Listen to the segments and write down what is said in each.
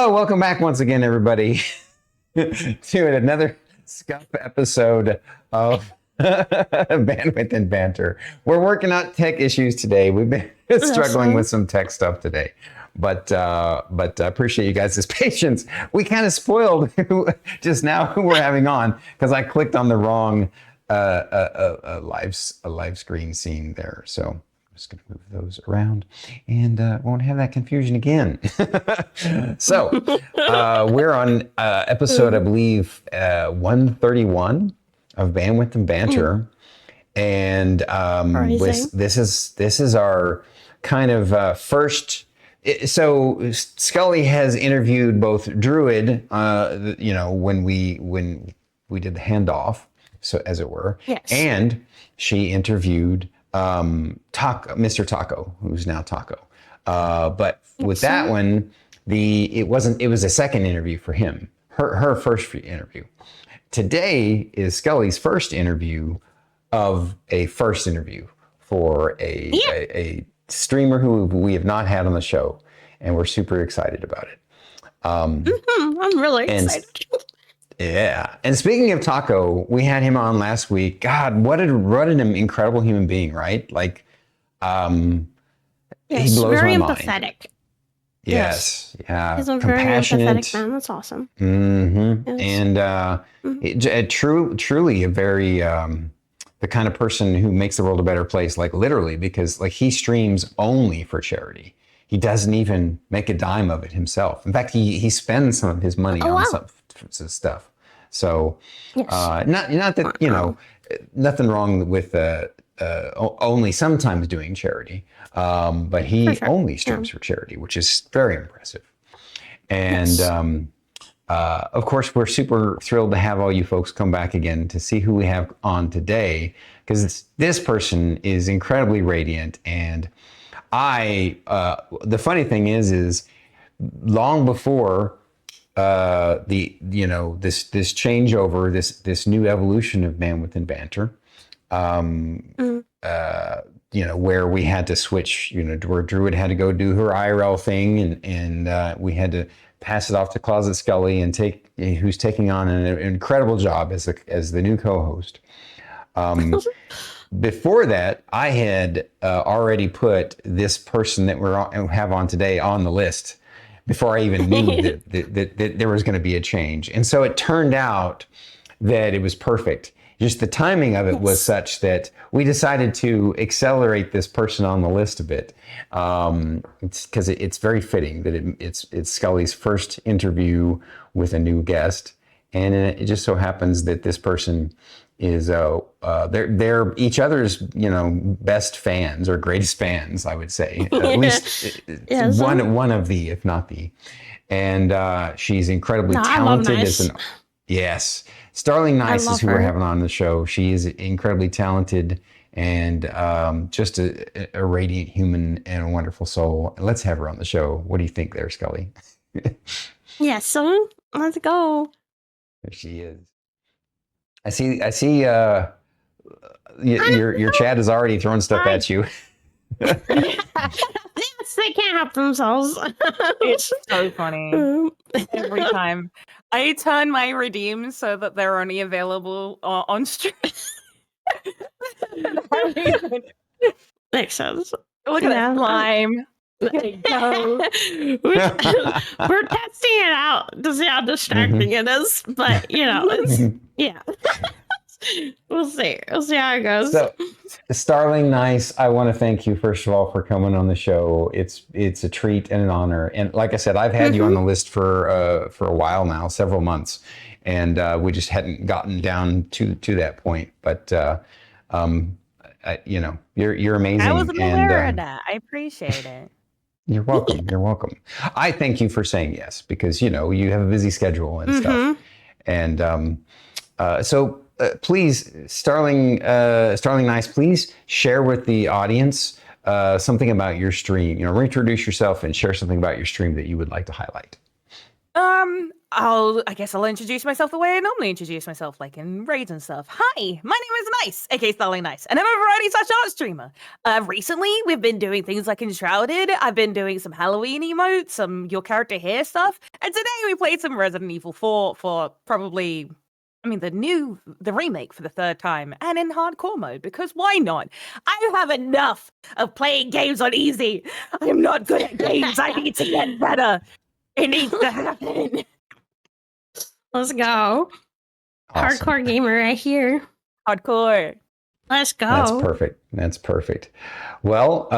Hello, welcome back once again, everybody, to another scuff episode of Bandwidth and Banter. We're working out tech issues today. We've been struggling with some tech stuff today, but I appreciate you guys' patience. We kind of spoiled just now who we're having on because I clicked on the wrong live screen scene there. So just going to move those around and won't have that confusion again. So we're on episode, I believe, 131 of Bandwidth and Banter. And this is our kind of first. So Scully has interviewed both Druid, when we did the handoff, so as it were, yes. And she interviewed Mr. Taco, who's now Taco. But with that one, it was a second interview for him, her first interview. Today is Scully's first interview of a first interview for a streamer who we have not had on the show, and we're super excited about it. I'm really excited. Yeah. And speaking of Taco, we had him on last week. God, what an incredible human being, right? Like, he blows very my mind. Empathetic. Yes. Yeah. He's a very empathetic man. That's awesome. Mm-hmm. Yes. And truly a very, the kind of person who makes the world a better place, like literally, because like he streams only for charity. He doesn't even make a dime of it himself. In fact, he spends some of his money on some stuff. So, yes. Not that, nothing wrong with only sometimes doing charity, but he only streams for charity, which is very impressive. And of course, we're super thrilled to have all you folks come back again to see who we have on today, because this person is incredibly radiant. And the funny thing is long before this changeover, this new evolution of Bandwidth and Banter, where we had to switch, where Druid had to go do her IRL thing, and we had to pass it off to Closet Scully who's taking on an incredible job as the new co-host. Before that, I had already put this person that we have on today on the list before I even knew that there was going to be a change. And so it turned out that it was perfect. Just the timing of it was such that we decided to accelerate this person on the list a bit. It's because it's very fitting that it's Scully's first interview with a new guest. And it just so happens that this person is they're each other's best fans or greatest fans, I would say, at least one of the, if not the. And she's incredibly talented as an StarlingNICE is who we're having on the show. She is incredibly talented and just a radiant human and a wonderful soul. Let's have her on the show. What do you think there, Scully? Yes, so let's go. There she is. I see. Your chat is already throwing stuff at you. Yes, they can't help themselves. It's so funny. Every time I turn my redeems so that they're only available on stream. Makes sense. Look at that slime. There you go. We're testing it out to see how distracting it is, but We'll see how it goes. So, StarlingNICE, I want to thank you first of all for coming on the show. It's a treat and an honor. And like I said, I've had you on the list for a while now, several months, and we just hadn't gotten down to that point. But you're amazing. I wasn't aware of that. I appreciate it. You're welcome. You're welcome. I thank you for saying yes, because you have a busy schedule and stuff. And so please, StarlingNICE, please share with the audience something about your stream. Reintroduce yourself and share something about your stream that you would like to highlight. I guess I'll introduce myself the way I normally introduce myself, like in raids and stuff. Hi, my name is Nice, aka StarlingNICE, and I'm a variety slash art streamer. Recently, we've been doing things like Enshrouded. I've been doing some Halloween emotes, some your character here stuff, and today we played some Resident Evil 4 for probably, the remake for the third time, and in hardcore mode, because why not? I have enough of playing games on easy. I'm not good at games. I need to get better. It needs to happen. Let's go. Awesome. Hardcore gamer right here. Hardcore. Let's go. That's perfect. That's perfect. Well,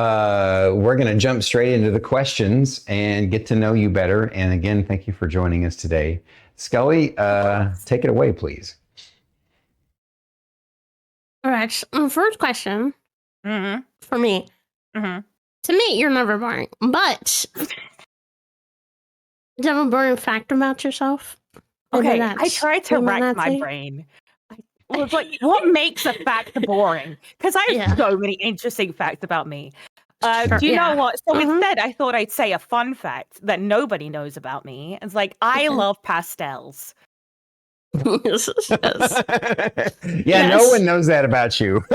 we're going to jump straight into the questions and get to know you better. And again, thank you for joining us today. Scully, take it away, please. All right. First question for me. Mm-hmm. To me, you're never boring. But do you have a boring fact about yourself? Okay, I tried to rack my brain. I was like, what makes a fact boring? Because I have so many interesting facts about me. Do you know what? So instead, I thought I'd say a fun fact that nobody knows about me. It's like, I love pastels. Yes. No one knows that about you.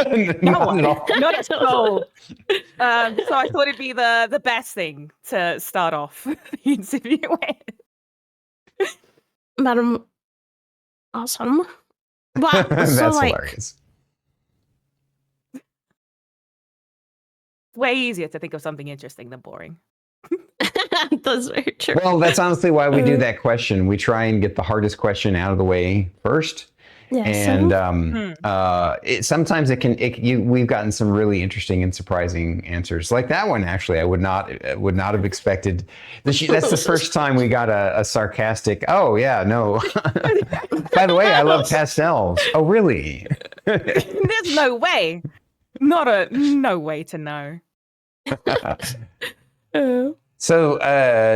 Not at all. So I thought it'd be the best thing to start off the interview with. Madam, awesome. Wow, That's so hilarious. Way easier to think of something interesting than boring. That's very true. Well, that's honestly why we do that question. We try and get the hardest question out of the way first. Yes. And sometimes we've gotten some really interesting and surprising answers. Like that one, actually, I would not have expected. That's the first time we got a sarcastic. Oh yeah, no. By the way, I love pastels. Oh really? There's no way. No way to know. So,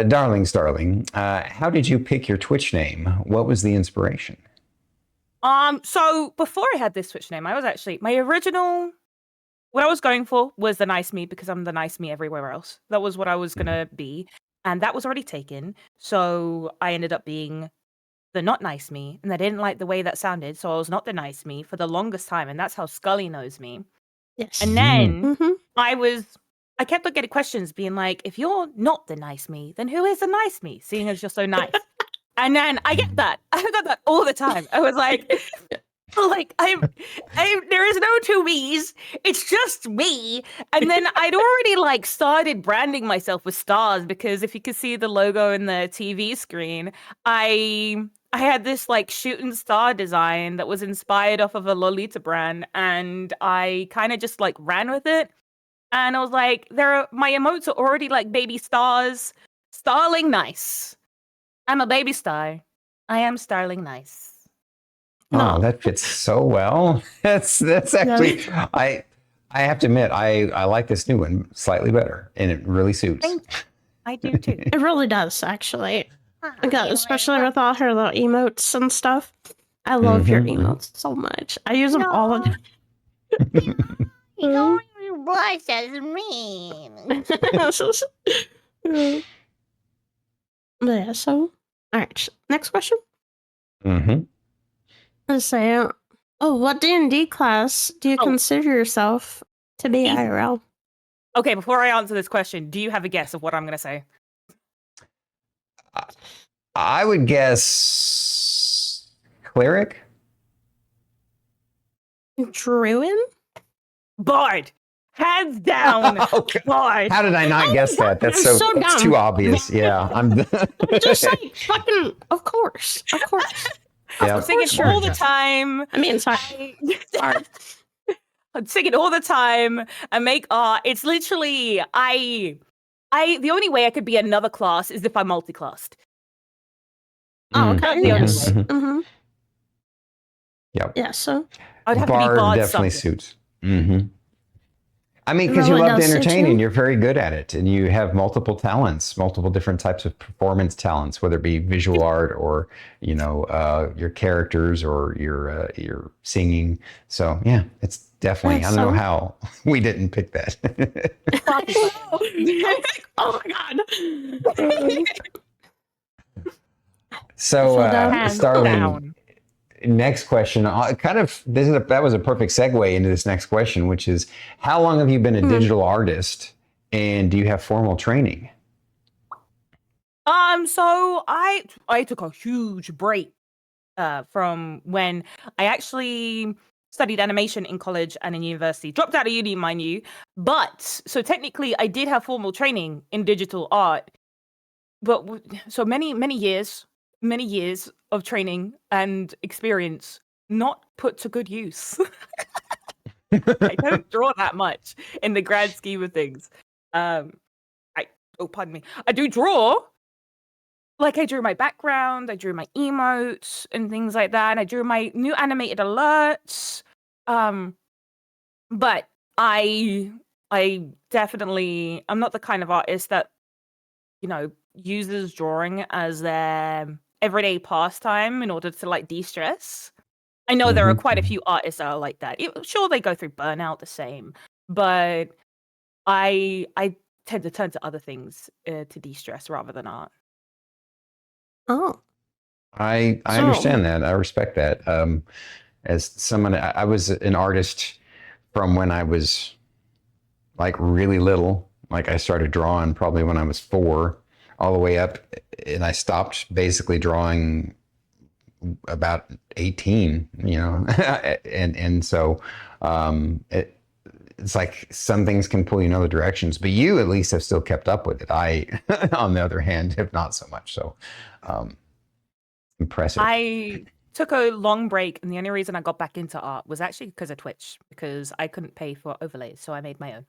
darling Starling, how did you pick your Twitch name? What was the inspiration? So before I had this Twitch name, I was actually what I was going for was the nice me, because I'm the nice me everywhere else. That was what I was gonna be, and that was already taken. So I ended up being the not nice me, and I didn't like the way that sounded, so I was not the nice me for the longest time, and that's how Scully knows me. Yes. And then I kept on getting questions being like, if you're not the nice me, then who is the nice me, seeing as you're so nice? And then I got that all the time. I was like, there is no two me's. It's just me. And then I'd already started branding myself with stars, because if you could see the logo in the TV screen, I had this shooting star design that was inspired off of a Lolita brand, and I kind of just ran with it. And I was like, my emotes are already like baby stars. StarlingNICE. I'm a baby star. I am StarlingNICE. Oh, that fits so well. That's actually, I have to admit, I like this new one slightly better, and it really suits. I do too. It really does, actually. Especially with all her little emotes and stuff. I love your emotes so much. I use them all the time. You know your voice is mean. Yeah, so, all right. Next question. Let's say, what D&D class do you consider yourself to be IRL? Okay, before I answer this question, do you have a guess of what I'm going to say? I would guess cleric. Druid? Bard. Hands down. Bard. How did I not guess that? That's so it's too obvious. Yeah, I'm just fucking. Of course. I'm singing all the time. I mean, sorry. I'm singing all the time. I make art. It's literally the only way I could be another class is if I'm multi-classed. Oh, okay. Yes. Yep. Yeah. So I'd have Bard to be Bard definitely something. suits. I mean, because Really you love to does suit entertain you. and you're very good at it, and you have multiple talents, multiple different types of performance talents, whether it be visual art or your characters or your singing. So yeah, it's definitely. I don't know how we didn't pick that. oh my god. So, Hands Starling, next question. That was a perfect segue into this next question, which is, how long have you been a digital artist, and do you have formal training? So I took a huge break from when I actually studied animation in college and in university. Dropped out of uni, mind you. But so technically I did have formal training in digital art. But so many years of training and experience not put to good use. I don't draw that much in the grand scheme of things. Pardon me. I do draw. Like, I drew my background, I drew my emotes and things like that. I drew my new animated alerts. But I definitely, I'm not the kind of artist that, uses drawing as their everyday pastime in order to like de-stress. I know there are quite a few artists that are like that. Sure, they go through burnout the same, but I tend to turn to other things to de-stress rather than art. Oh. I understand that. I respect that. As someone, I was an artist from when I was like really little. Like, I started drawing probably when I was 4, all the way up, and I stopped basically drawing about 18. And so it's like some things can pull you in other directions, but you at least have still kept up with it. I, on the other hand, have not so much. So impressive. I took a long break, and the only reason I got back into art was actually because of Twitch, because I couldn't pay for overlays, so I made my own.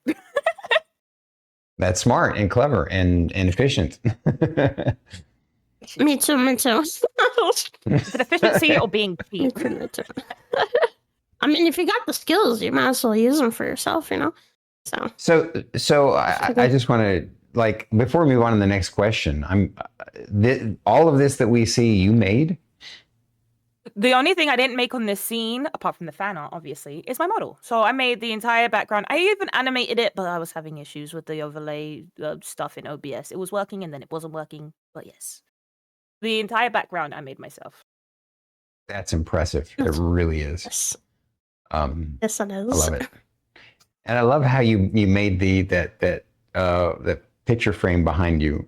That's smart and clever and efficient. Me too. Is it efficiency or being cheap? Me too. I mean, if you got the skills, you might as well use them for yourself, So I just want to, like, before we move on to the next question, all of this that we see you made. The only thing I didn't make on this scene, apart from the fan art, obviously, is my model. So I made the entire background. I even animated it, but I was having issues with the overlay stuff in OBS. It was working, and then it wasn't working. But yes, the entire background I made myself. That's impressive. It really is. Yes. Yes, it is. I love it, and I love how you made the picture frame behind you.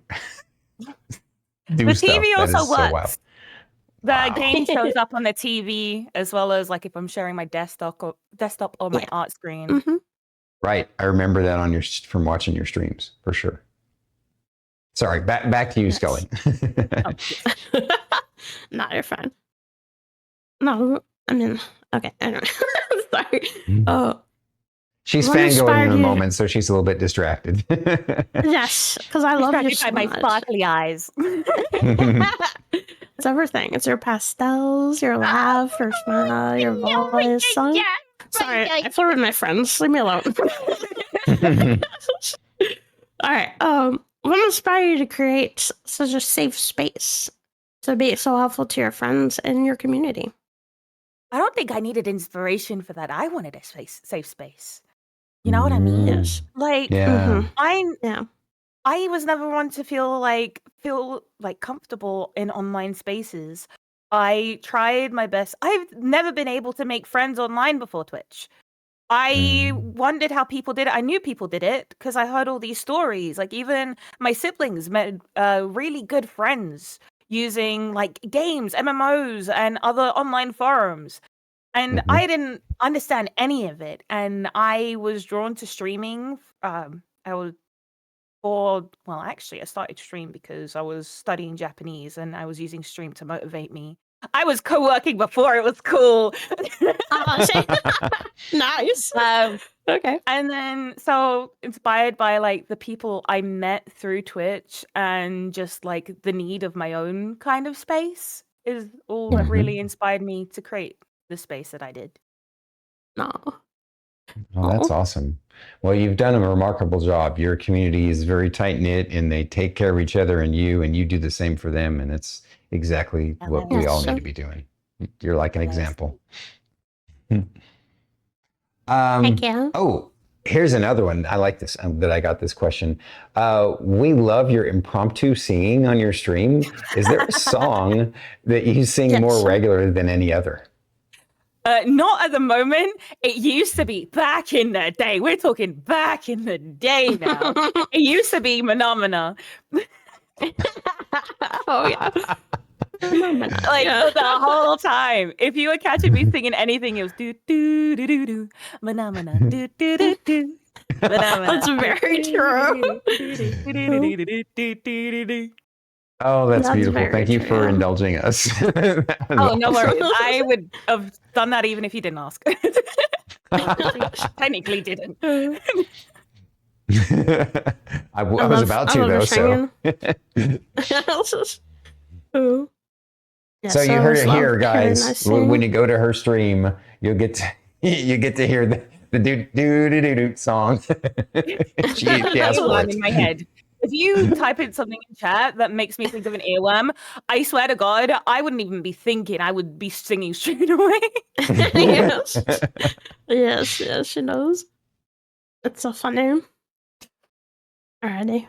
The TV also works. The Wow. game shows up on the TV, as well as like if I'm sharing my desktop or my art screen. Mm-hmm. Right, I remember that from watching your streams for sure. Sorry, back to you, Scully. Not your friend. No, I mean, okay. Anyway, sorry. She's fangirling in the moment, so she's a little bit distracted. Yes, because I love you so by my much. sparkly eyes. It's everything. It's your pastels, your laugh, your smile, your voice. Sorry, I flirt with my friends. Leave me alone. All right. What inspired you to create such a safe space to be so helpful to your friends and your community? I don't think I needed inspiration for that. I wanted a safe space. You know what I mean? Yes. Like, yeah. I was never one to feel like comfortable in online spaces. I tried my best. I've never been able to make friends online before Twitch. I wondered how people did it. I knew people did it because I heard all these stories. Like, even my siblings met really good friends using like games, MMOs, and other online forums. And I didn't understand any of it. And I was drawn to streaming. I started stream because I was studying Japanese and I was using stream to motivate me. I was co-working before it was cool. Nice. Okay. And then, so inspired by like the people I met through Twitch and just like the need of my own kind of space is all that really inspired me to create the space that I did. No. Oh, that's awesome. Well, you've done a remarkable job. Your community is very tight knit, and they take care of each other and you do the same for them. And it's exactly what we all need to be doing. You're like an example. Thank you. Oh, Here's another one. I like this, that I got this question. We love your impromptu singing on your stream. Is there a song that you sing more regularly than any other? Not at the moment. It used to be back in the day. We're talking back in the day now. It used to be Phenomena. Oh yeah. Like the whole time. If you were catching me singing anything, it was do do do do do Phenomena do do do do. That's very true. Oh, that's beautiful. very Thank you for true. indulging us. Oh, no worries. I would have done that even if you didn't ask. Technically didn't. I was about to, though. So, so you heard it here, guys. When you go to her stream, you'll get to hear the do song. She has earworm in my head. If you type in something in chat that makes me think of an earworm, I swear to God, I wouldn't even be thinking. I would be singing straight away. Yes. Yes, she knows. It's so funny. Alrighty.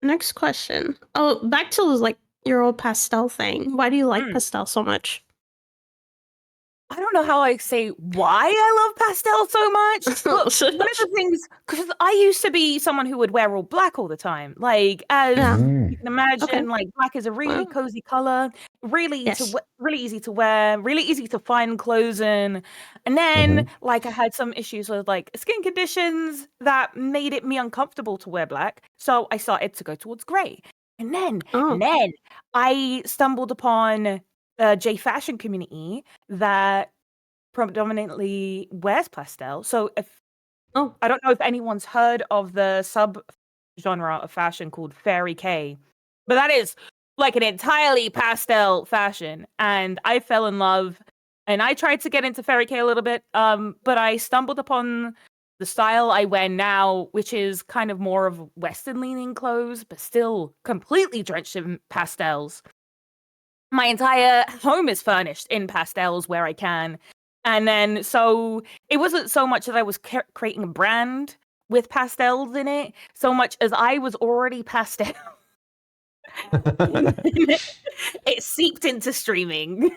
Next question. Oh, back to like your old pastel thing. Why do you like pastel so much? I don't know how I say why I love pastel so much. But one of the things, because I used to be someone who would wear all black all the time. Like, as you can imagine, like black is a really cozy color, really easy to wear, really easy to find clothes in. And then, like, I had some issues with like skin conditions that made it me uncomfortable to wear black. So I started to go towards gray. And then I stumbled upon J fashion community that predominantly wears pastel. So I don't know if anyone's heard of the sub genre of fashion called Fairy K, but that is like an entirely pastel fashion. And I fell in love, and I tried to get into Fairy K a little bit, but I stumbled upon the style I wear now, which is kind of more of Western leaning clothes, but still completely drenched in pastels. My entire home is furnished in pastels where I can. And then, so it wasn't so much that I was creating a brand with pastels in it, so much as I was already pastel. It seeped into streaming.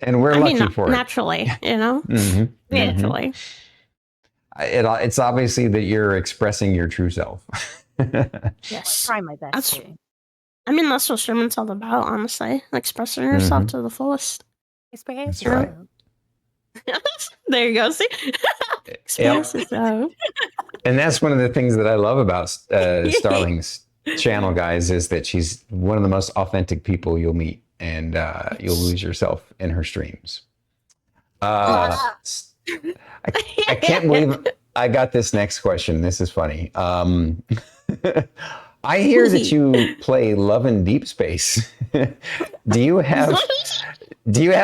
And we're lucky for it. Naturally, you know? Naturally. It's obviously that you're expressing your true self. Yes. I try my best. That's what streaming's all about, honestly. Expressing yourself to the fullest. That's right. There you go. See? Express yourself. And that's one of the things that I love about Starling's channel, guys, is that she's one of the most authentic people you'll meet, and you'll lose yourself in her streams. I can't believe I got this next question. This is funny. I hear that you play Love in Deep Space. Do you have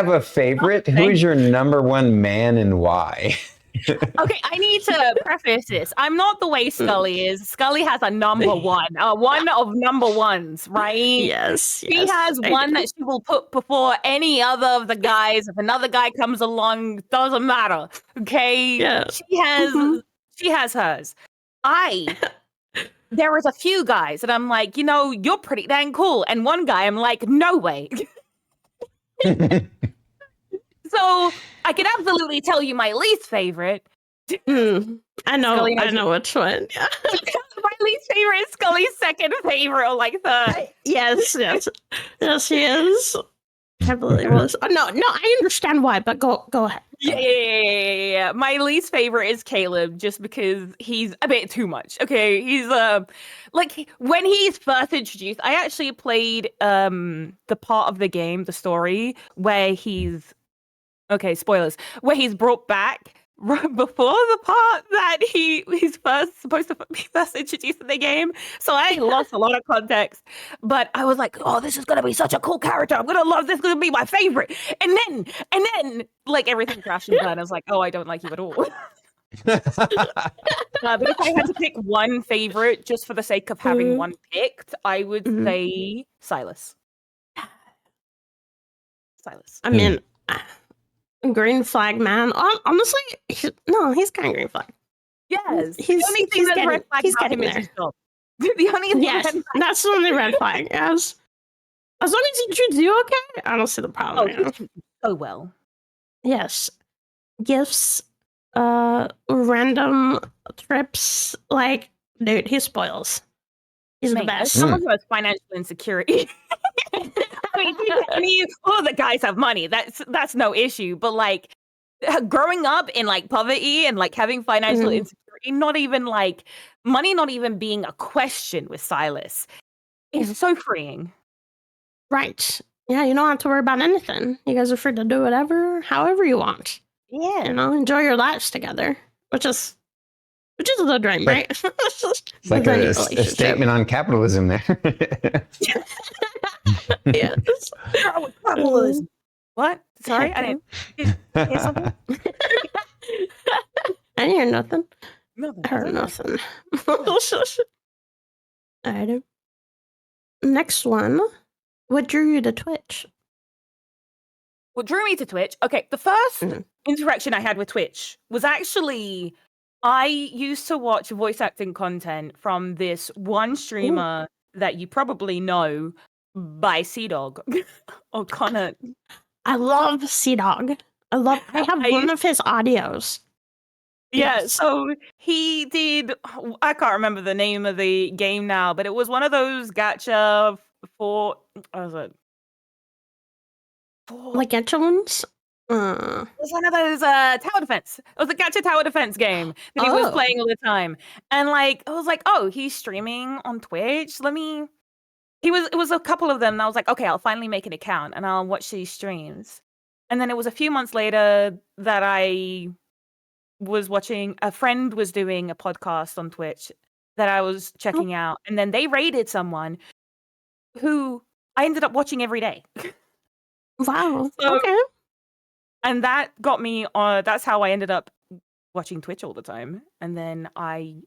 a favorite? Who is your number one man and why? Okay, I need to preface this. I'm not the way Scully is. Scully has a number one, one of number ones, right? Yes. She has one that she will put before any other of the guys. If another guy comes along, doesn't matter. Okay? Yeah. She has hers. There was a few guys that I'm like, you're pretty dang cool. And one guy, I'm like, no way. So I can absolutely tell you my least favorite. I know which one. Yeah. My least favorite is Scully's second favorite, or like third. Yes, she is. I believe it was. No, I understand why, but go ahead. Yeah. My least favorite is Caleb, just because he's a bit too much. Okay, he's like when he's first introduced, I actually played the part of the game, the story where he's spoilers, where he's brought back right before the part that he's supposed to be first introduced in the game. So I lost a lot of context, but I was like, oh, this is gonna be such a cool character. I'm gonna love this. Gonna be my favorite. And then like everything crashed and burned. I was like, oh, I don't like you at all. But if I had to pick one favorite just for the sake of having one picked, I would say Silas. I mean, Green flag man. Honestly, he's kind of green flag. Yes. He's- the only thing he's that's getting- red flag he's about him getting is his there. job. The only thing Yes, red flag. that's the only red flag. Yes. As long as he treats you okay, I don't see the Oh, problem. he you know? treats you so well. Yes. Gifts, random trips. Like, dude, he spoils. He's the Mate, as best. someone who has financial insecurity. I mean, all the guys have money. That's no issue. But like growing up in like poverty and like having financial Mhm. insecurity, not even like money, not even being a question with Silas, is Yeah. so freeing. Right. Yeah, you don't have to worry about anything. You guys are free to do whatever, however you want. Yeah. You know, enjoy your lives together, which is the dream, Like- right? It's like With any a relationship. statement on capitalism there. Yes. What? Sorry, I didn't hear something. I didn't hear nothing. Nothing. I heard nothing. Alright. Next one. What drew you to Twitch? What drew me to Twitch? Okay, the first Mhm. interaction I had with Twitch was actually I used to watch voice acting content from this one streamer that you probably know by Dog or Connor. I love Sea Dog. I have I one of his audios. Yeah, Yes. so he did. I can't remember the name of the game now, but it was one of those gacha for. What was it? Like echelons? It was one of those tower defense. It was a gacha tower defense game that he was Oh. playing all the time. And like I was like, oh, he's streaming on Twitch. It was a couple of them, and I was like, okay, I'll finally make an account and I'll watch these streams. And then it was a few months later that I was watching a friend was doing a podcast on Twitch that I was checking out, and then they raided someone who I ended up watching every day. Wow. So- Okay. And that got me that's how I ended up watching Twitch all the time. And then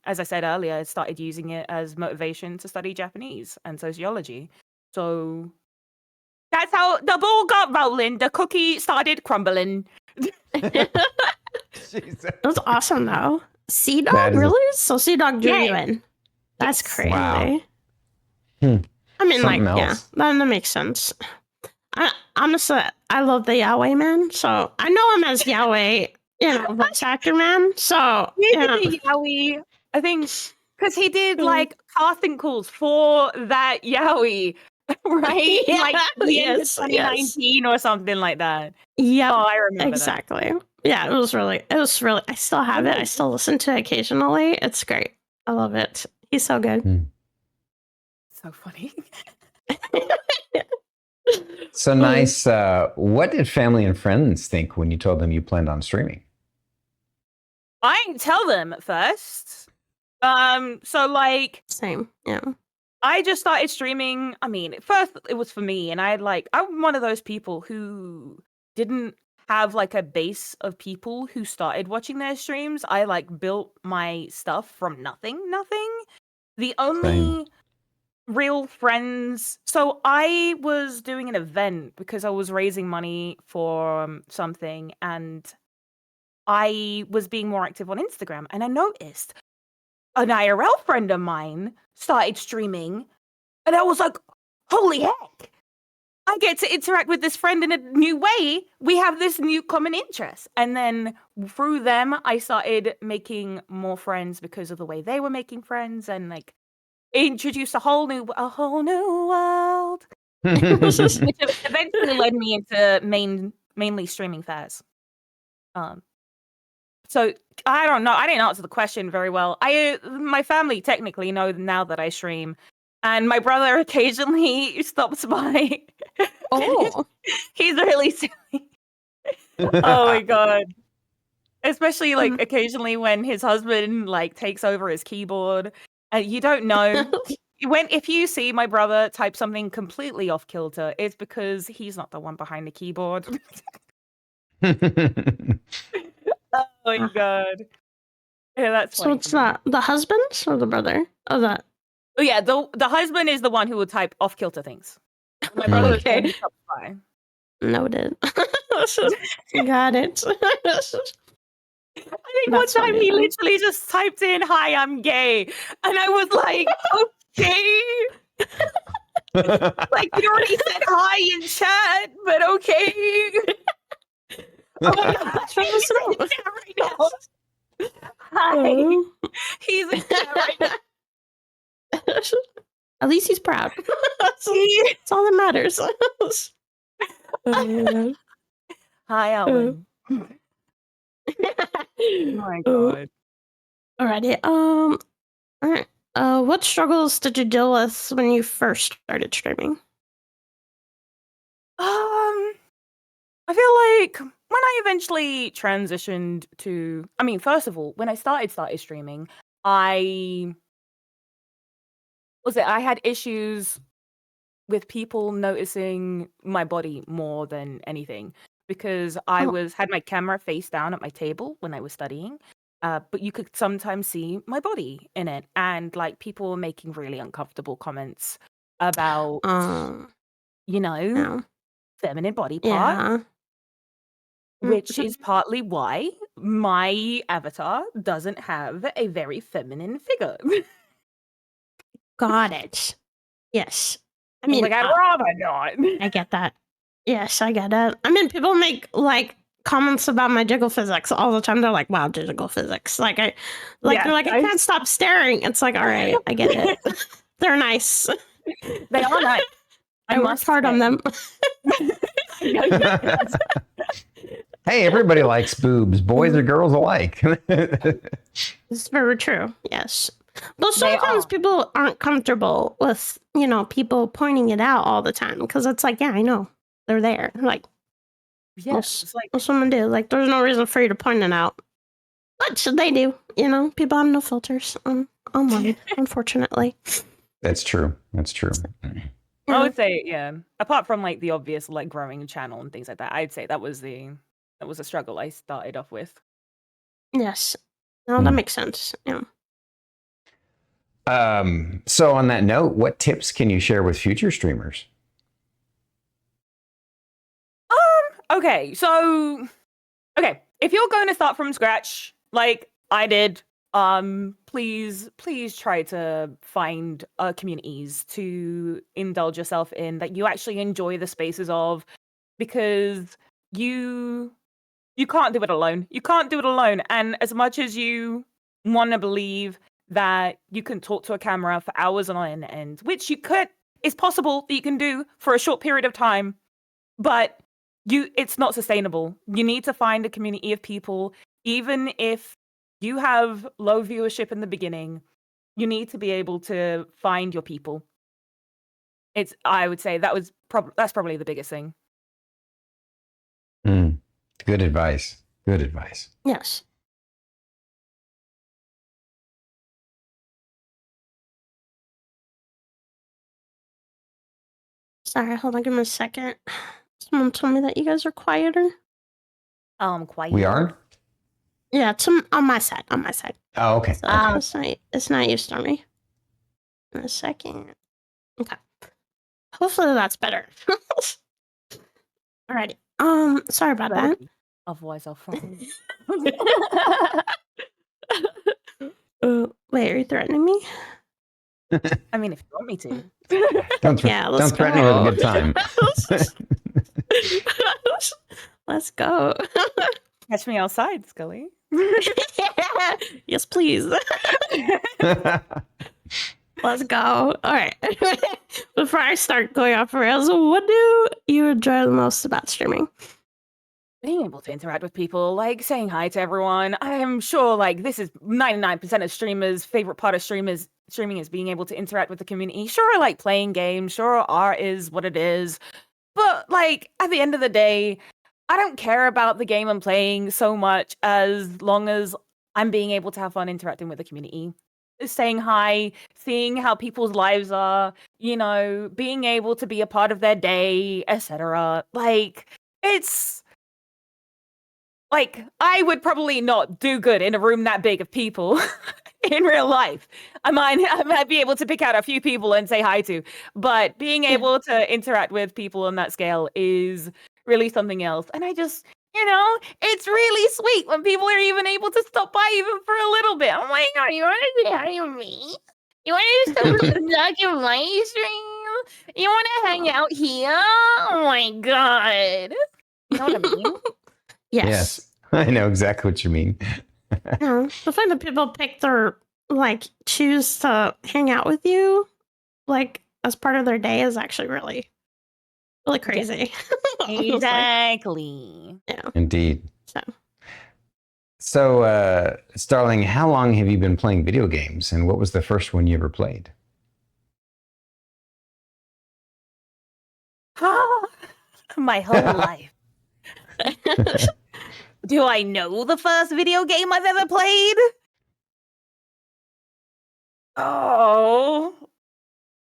as I said earlier, started using it as motivation to study Japanese and sociology. So that's how the ball got rolling. The cookie started crumbling. Jesus. That's awesome though. Sea That Dog, is a- really? So Sea Dog drew you Yeah. in. That's Yes. crazy. Wow. Hmm. I mean, Something like, else. yeah, that makes sense. Honestly, I love the Yahweh man, so I know him as Yahweh, voice actor man. So He you know, did the Yowie, I think, because he did like casting calls for that Yowie, right? Yeah, Like the end of yes, 2019 or something like that. yeah, Oh, I remember that. exactly. Yeah, it was really. I still have it. I still listen to it occasionally. It's great. I love it. He's so good. So funny. So nice. What did family and friends think when you told them you planned on streaming? I didn't tell them at first. So like Same. Yeah. I just started streaming. I mean, at first it was for me, and I'm one of those people who didn't have like a base of people who started watching their streams. I like built my stuff from nothing. The only real friends. So I was doing an event because I was raising money for something, and I was being more active on Instagram, and I noticed an IRL friend of mine started streaming, and I was like, holy heck, I get to interact with this friend in a new way. We have this new common interest. And then through them, I started making more friends because of the way they were making friends, and like introduced a whole new world, which eventually led me into mainly streaming fairs. So I don't know. I didn't answer the question very well. My family technically know now that I stream, and my brother occasionally stops by. Oh. He's really silly. Oh my god. Especially like occasionally when his husband like takes over his keyboard, and you don't know if you see my brother type something completely off kilter, it's because he's not the one behind the keyboard. Oh my god. Yeah, that's So funny it's to me. that the husband or the brother? Oh, that. Oh yeah, the husband is the one who would type off kilter things. My brother is the one Okay. who stops by. Noted. Got it. I think one That's time funny, he though. literally just typed in, "Hi, I'm gay," and I was like, "Okay." Like, you already said hi in chat, but okay. Oh my god, That's from the he's in snow. chat right now. Hi, he's in chat right now. At least he's proud. That's all that matters. Hi, Alan. Oh my god. Alrighty. All right. What struggles did you deal with when you first started streaming? I feel like when I eventually transitioned to, I mean, first of all, when I started streaming, I had issues with people noticing my body more than anything because I Oh. had my camera face down at my table when I was studying. But you could sometimes see my body in it, and like people were making really uncomfortable comments about, Yeah. feminine body parts, Yeah. which is partly why my avatar doesn't have a very feminine figure. Got it. Yes. I mean, like, I'd rather not. I get that. Yes, I get it. I mean, people make like comments about my jiggle physics all the time. They're like, "Wow, jiggle physics!" Like Yes, they're like, "I can't stop staring." It's like, all right, I get it. They're nice. They are nice. I worked hard on them. Hey, everybody likes boobs, boys or girls alike. It's very true. Yes. But They sometimes are. people aren't comfortable with, people pointing it out all the time because it's like, yeah, I know they're there. Like, Yes, it's like, most women do. Like, there's no reason for you to point it out. But they do. People have no filters online, unfortunately. That's true. That's true. I would say, yeah. Apart from like the obvious like growing channel and things like that, I'd say that was a struggle I started off with. Yes. No, that makes sense. Yeah. So on that note, what tips can you share with future streamers? Okay, so if you're going to start from scratch, like I did, please try to find communities to indulge yourself in that you actually enjoy the spaces of, because you can't do it alone. You can't do it alone. And as much as you want to believe that you can talk to a camera for hours on end, which it's possible that you can do for a short period of time, but it's not sustainable. You need to find a community of people, even if you have low viewership in the beginning. You need to be able to find your people. I would say that's probably the biggest thing. Good advice. Good advice. Yes. Sorry, hold on, give me a second. Someone told me that you guys are quieter. Quiet. We are? Yeah, it's on my side. On my side. Oh, okay. So it's not you, Stormy. In a second. Okay. Hopefully that's better. Alrighty. Sorry about that. Otherwise, I'll fall. Wait, are you threatening me? I mean, if you want me to. Don't let's threaten me with a good time. Let's go. Catch me outside, Scully. Yes, please. Let's go. All right. Before I start going off rails, what do you enjoy the most about streaming? Being able to interact with people, like saying hi to everyone. I'm sure like this is 99% of streamers' favorite part of streaming is being able to interact with the community. Sure, I like playing games. Sure, art is what it is. But like at the end of the day, I don't care about the game I'm playing so much as long as I'm being able to have fun interacting with the community. Saying hi, seeing how people's lives are, being able to be a part of their day, etc. Like, it's like I would probably not do good in a room that big of people in real life. I might be able to pick out a few people and say hi to, but being able to interact with people on that scale is release something else. And I just, it's really sweet when people are even able to stop by even for a little bit. I'm like, Oh, you want to say hi to me? You want to suck your live stream? You want to hang out here? Oh my god. you know what I mean? Yes. I know exactly what you mean. Yeah. The fact that people pick their choose to hang out with you, as part of their day, is actually really, really crazy. Honestly. Exactly. Yeah. Indeed. So. So, Starling, how long have you been playing video games, and what was the first one you ever played? My whole life. Do I know the first video game I've ever played? Oh.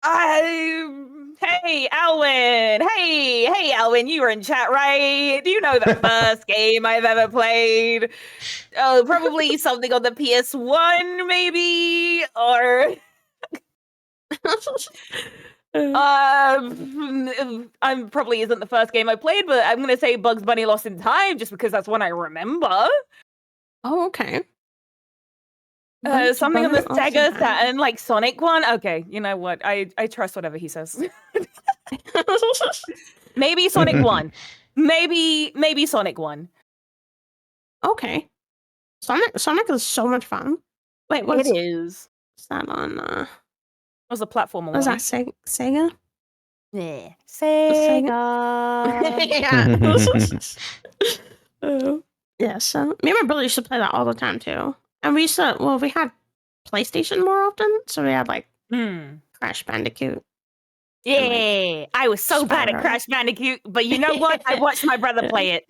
Hey, Alwyn. Hey, Alwyn, you were in chat, right? Do you know the first game I've ever played? Oh, probably something on the PS1, maybe? Or I'm probably isn't the first game I played, but I'm gonna say Bugs Bunny Lost in Time just because that's one I remember. Oh, okay. Something on the Sega Saturn, like Sonic one. Okay, you know what? I trust whatever he says. Maybe Sonic 1. Maybe Sonic 1. Okay. Sonic is so much fun. Wait, It is. What's that on? It was a platformer Was one. that Sega? Yeah. Sega. Yeah. Yeah, so me and my brother used to play that all the time too. And we had PlayStation more often, so we had Crash Bandicoot. Yeah, I was so bad at Crash Bandicoot, but you know what? I watched my brother play it.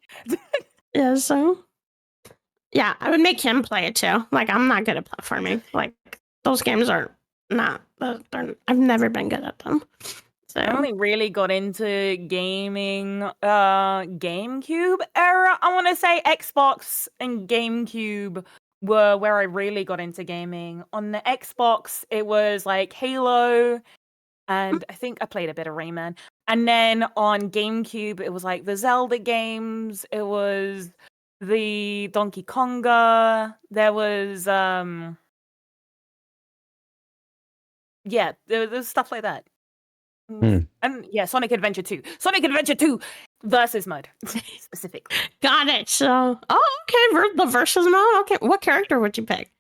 Yeah, so yeah, I would make him play it too. I'm not good at platforming. Those games are not. I've never been good at them. So I only really got into gaming, GameCube era. I want to say Xbox and GameCube were where I really got into gaming. On the Xbox, it was Halo, and I think I played a bit of Rayman. And then on GameCube, it was the Zelda games. It was the Donkey Konga. There was there was stuff like that. And yeah, Sonic Adventure 2. Sonic Adventure 2 versus mode specifically. Got it. So okay, the versus mode. Okay, what character would you pick?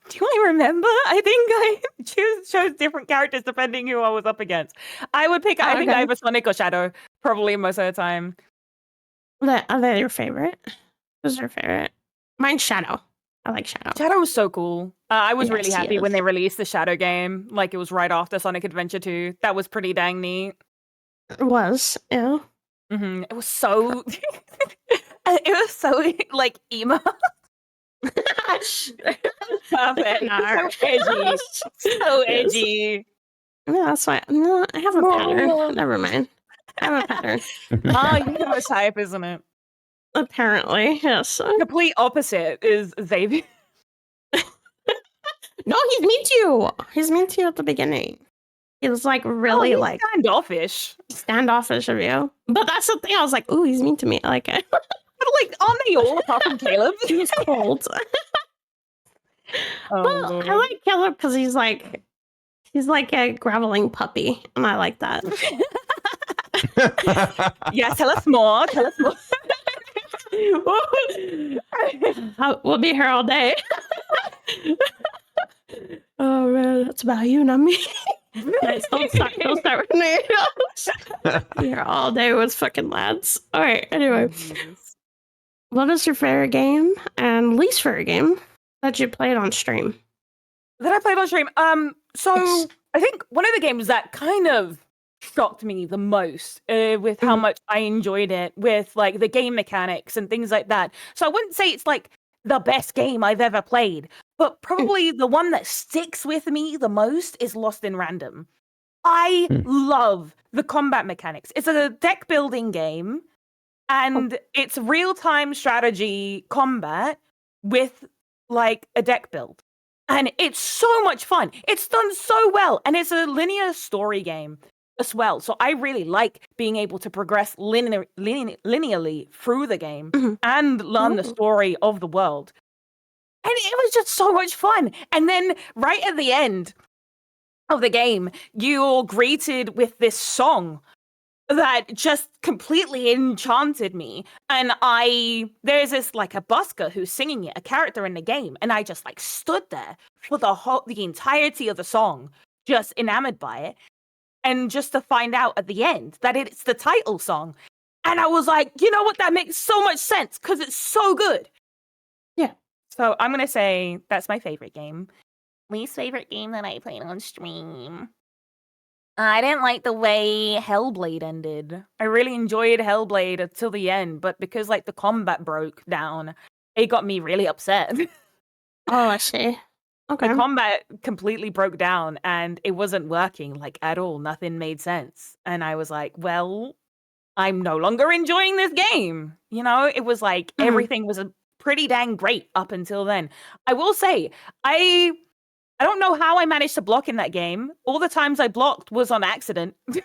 Do I remember? I think I chose different characters depending who I was up against. I would pick I think either Sonic or Shadow, probably most of the time. Are they your favorite? Who's your favorite? Mine's Shadow. I like Shadow. Shadow was so cool. I was really happy when they released the Shadow game. It was right after Sonic Adventure 2. That was pretty dang neat. It was, yeah. Mm-hmm. It was so... it was so, emo. Perfect. So edgy. So edgy. No, that's why. No, I have a pattern. Never mind. I have a pattern. Oh, you have a type, isn't it? Apparently, yes. Complete opposite is Xavier. No, he's mean to you. He's mean to you at the beginning. He was really standoffish. Standoffish of you. But that's the thing. I was like, ooh, he's mean to me. I like it. But aren't they all apart from Caleb? He's cold. Well, I like Caleb because he's like a groveling puppy, and I like that. Yeah, tell us more. Tell us more. We'll be here all day. Oh man, that's about you, not me. Nice, don't start with me. Here all day with fucking lads. All right. Anyway, what is your favorite game and least favorite game that you played on stream? That I played on stream. So I think one of the games that kind of shocked me the most with how much I enjoyed it, with the game mechanics and things like that. So I wouldn't say it's the best game I've ever played, but probably the one that sticks with me the most is Lost in Random. I love the combat mechanics. It's a deck building game, and it's real-time strategy combat with a deck build. And it's so much fun. It's done so well. And it's a linear story game. as well. So I really like being able to progress linearly through the game and learn the story of the world. And it was just so much fun. And then right at the end of the game, you're greeted with this song that just completely enchanted me. And there's this like a busker who's singing it, a character in the game, and I just like stood there for the entirety of the song, just enamored by it. And just to find out at the end that it's the title song. And I was like, you know what? That makes so much sense because it's so good. Yeah. So I'm going to say that's my favorite game. Least favorite game that I played on stream. I didn't like the way Hellblade ended. I really enjoyed Hellblade until the end, but because like the combat broke down, it got me really upset. Oh, I see. Okay. The combat completely broke down and it wasn't working like at all. Nothing made sense. And I was like, well, I'm no longer enjoying this game. You know, it was like everything was pretty dang great up until then. I will say, I don't know how I managed to block in that game. All the times I blocked was on accident. It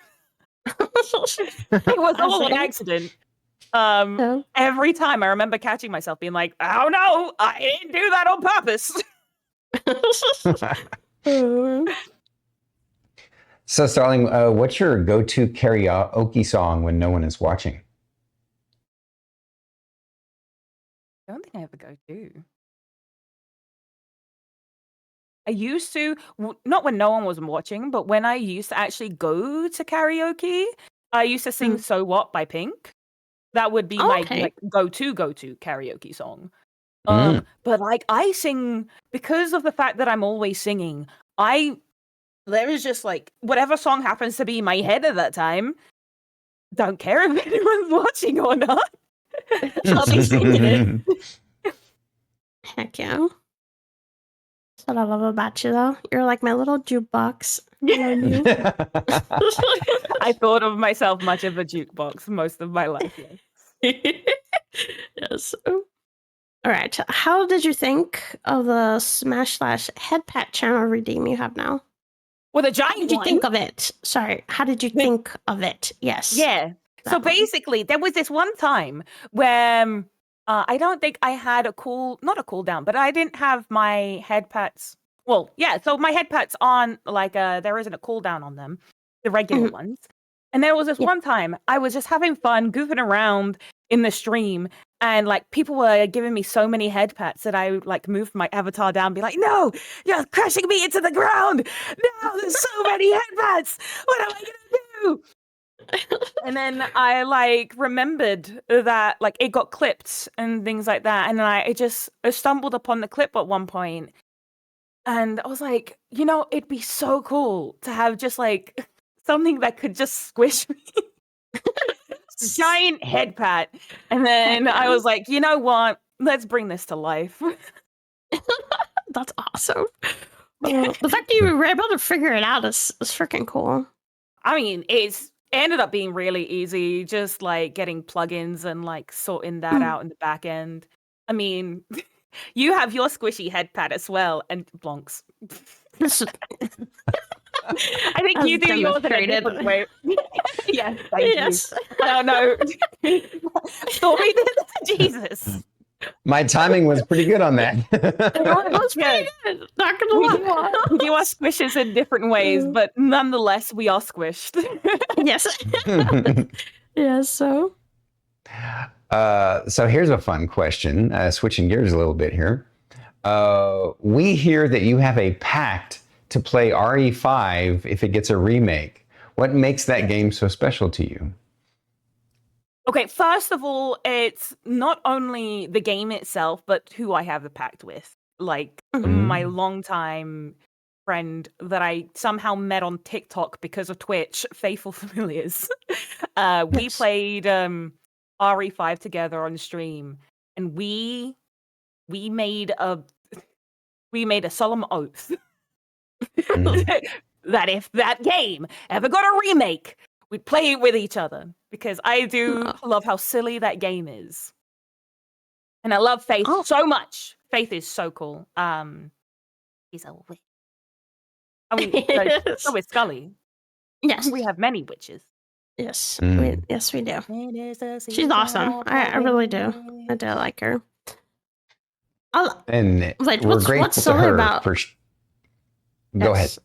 was all an accident. Every time I remember catching myself being like, oh no, I didn't do that on purpose. So, Starling, what's your go-to karaoke song when no one is watching? I don't think I have a go-to. I used to, not when no one was watching, but when I used to actually go to karaoke, I used to sing So What by Pink. That would be my like, go-to karaoke song. But like I sing, because of the fact that I'm always singing, there is just like, whatever song happens to be in my head at that time, don't care if anyone's watching or not. I'll be singing it. Heck yeah. That's what I love about you, though. You're like my little jukebox. I thought of myself much of a jukebox most of my life. Yes. Yes. All right. How did you think of the /headpat channel redeem you have now? With a giant How did you think of it? Sorry. How did you think of it? Yes. Yeah. So basically, there was this one time where I don't think I had not a cooldown, but I didn't have my headpats. Well, yeah. So my headpats on like there isn't a cooldown on them, the regular ones. And there was this one time I was just having fun goofing around in the stream, and like people were giving me so many headpats that I like moved my avatar down and be like, no, you're crashing me into the ground. No, there's so many headpats. What am I gonna do? And then I like remembered that like it got clipped and things like that. And then I stumbled upon the clip at one point, and I was like, you know, it'd be so cool to have just like something that could just squish me. Giant head pat. And then I was like, you know what? Let's bring this to life. That's awesome. The fact that you were able to figure it out is freaking cool. I mean, it ended up being really easy, just like getting plugins and like sorting that out in the back end. I mean, you have your squishy head pad as well, and Blonks. I think you do yours in a different way. Yes, thank you. No, no. Sorry, Jesus. My timing was pretty good on that. That was pretty good. Not gonna lie. We do our squishes in different ways, but nonetheless, we are squished. Yes. Yes. So here's a fun question. Switching gears a little bit here. We hear that you have a pact to play RE5 if it gets a remake. What makes that game so special to you? Okay, first of all, it's not only the game itself, but who I have the pact with. Like my longtime friend that I somehow met on TikTok because of Twitch, Faithful Familiars. We played RE5 together on stream, and we made a solemn oath that if that game ever got a remake, we'd play it with each other, because I do love how silly that game is. And I love Faith so much. Faith is so cool. He's a witch. I mean, so is Scully. Yes. We have many witches. Yes. Mm. Yes, we do. It is a She's awesome. season I of really do. I witch. do like her. I'll, And wait, we're what's grateful to silly her about? for. Go ahead. Yes,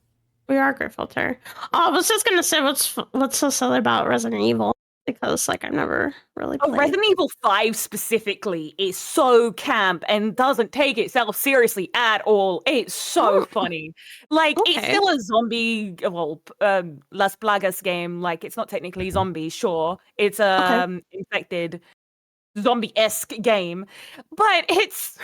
we are grateful to her. Oh, I was just gonna say what's so silly about Resident Evil, because like I've never really Oh, played. Resident Evil 5 specifically is so camp and doesn't take itself seriously at all. It's so funny. Like, it's Okay. still a zombie, well, Las Plagas game. Like, it's not technically zombies, sure. It's infected, zombie-esque game. But it's...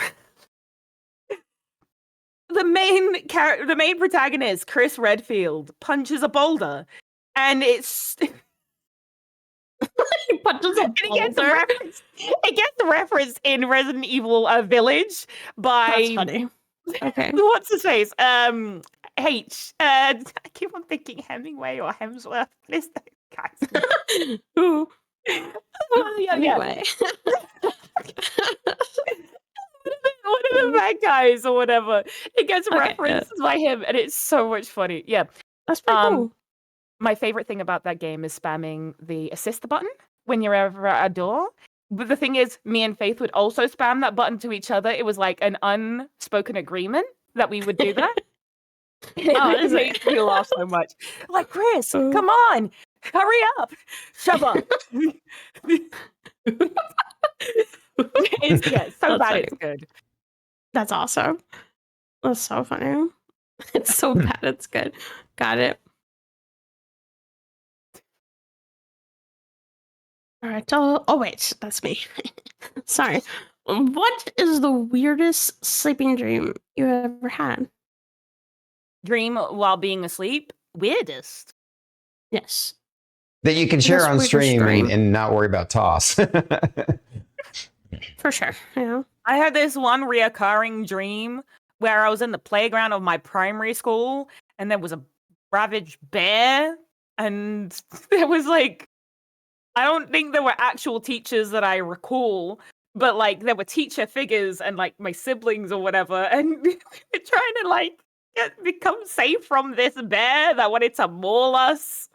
the main protagonist, Chris Redfield, punches a boulder. And it's... He punches a And boulder. it gets referenced in Resident Evil Village by That's funny. Okay. what's his face? H. I keep on thinking Hemingway or Hemsworth. This guy's Ooh. yeah. Anyway. One of the bad guys or whatever. It gets Okay, referenced by him, and it's so much funny. Yeah. That's pretty cool. My favorite thing about that game is spamming the assist button when you're ever at a door. But the thing is, me and Faith would also spam that button to each other. It was like an unspoken agreement that we would do that. It makes me laugh so much. Like, Chris, come on, hurry up, shove up. It's so That's bad. funny. It's good. That's awesome. That's so funny. It's so bad. It's good. Got it. All right. Oh wait, that's me. Sorry. What is the weirdest sleeping dream you ever had? Dream while being asleep. Weirdest. Yes. That you can share Yes, on weirdest stream dream. and not worry about toss. For sure. Yeah. I had this one reoccurring dream where I was in the playground of my primary school, and there was a ravaged bear, and there was like, I don't think there were actual teachers that I recall, but like there were teacher figures and like my siblings or whatever, and we were trying to like become safe from this bear that wanted to maul us.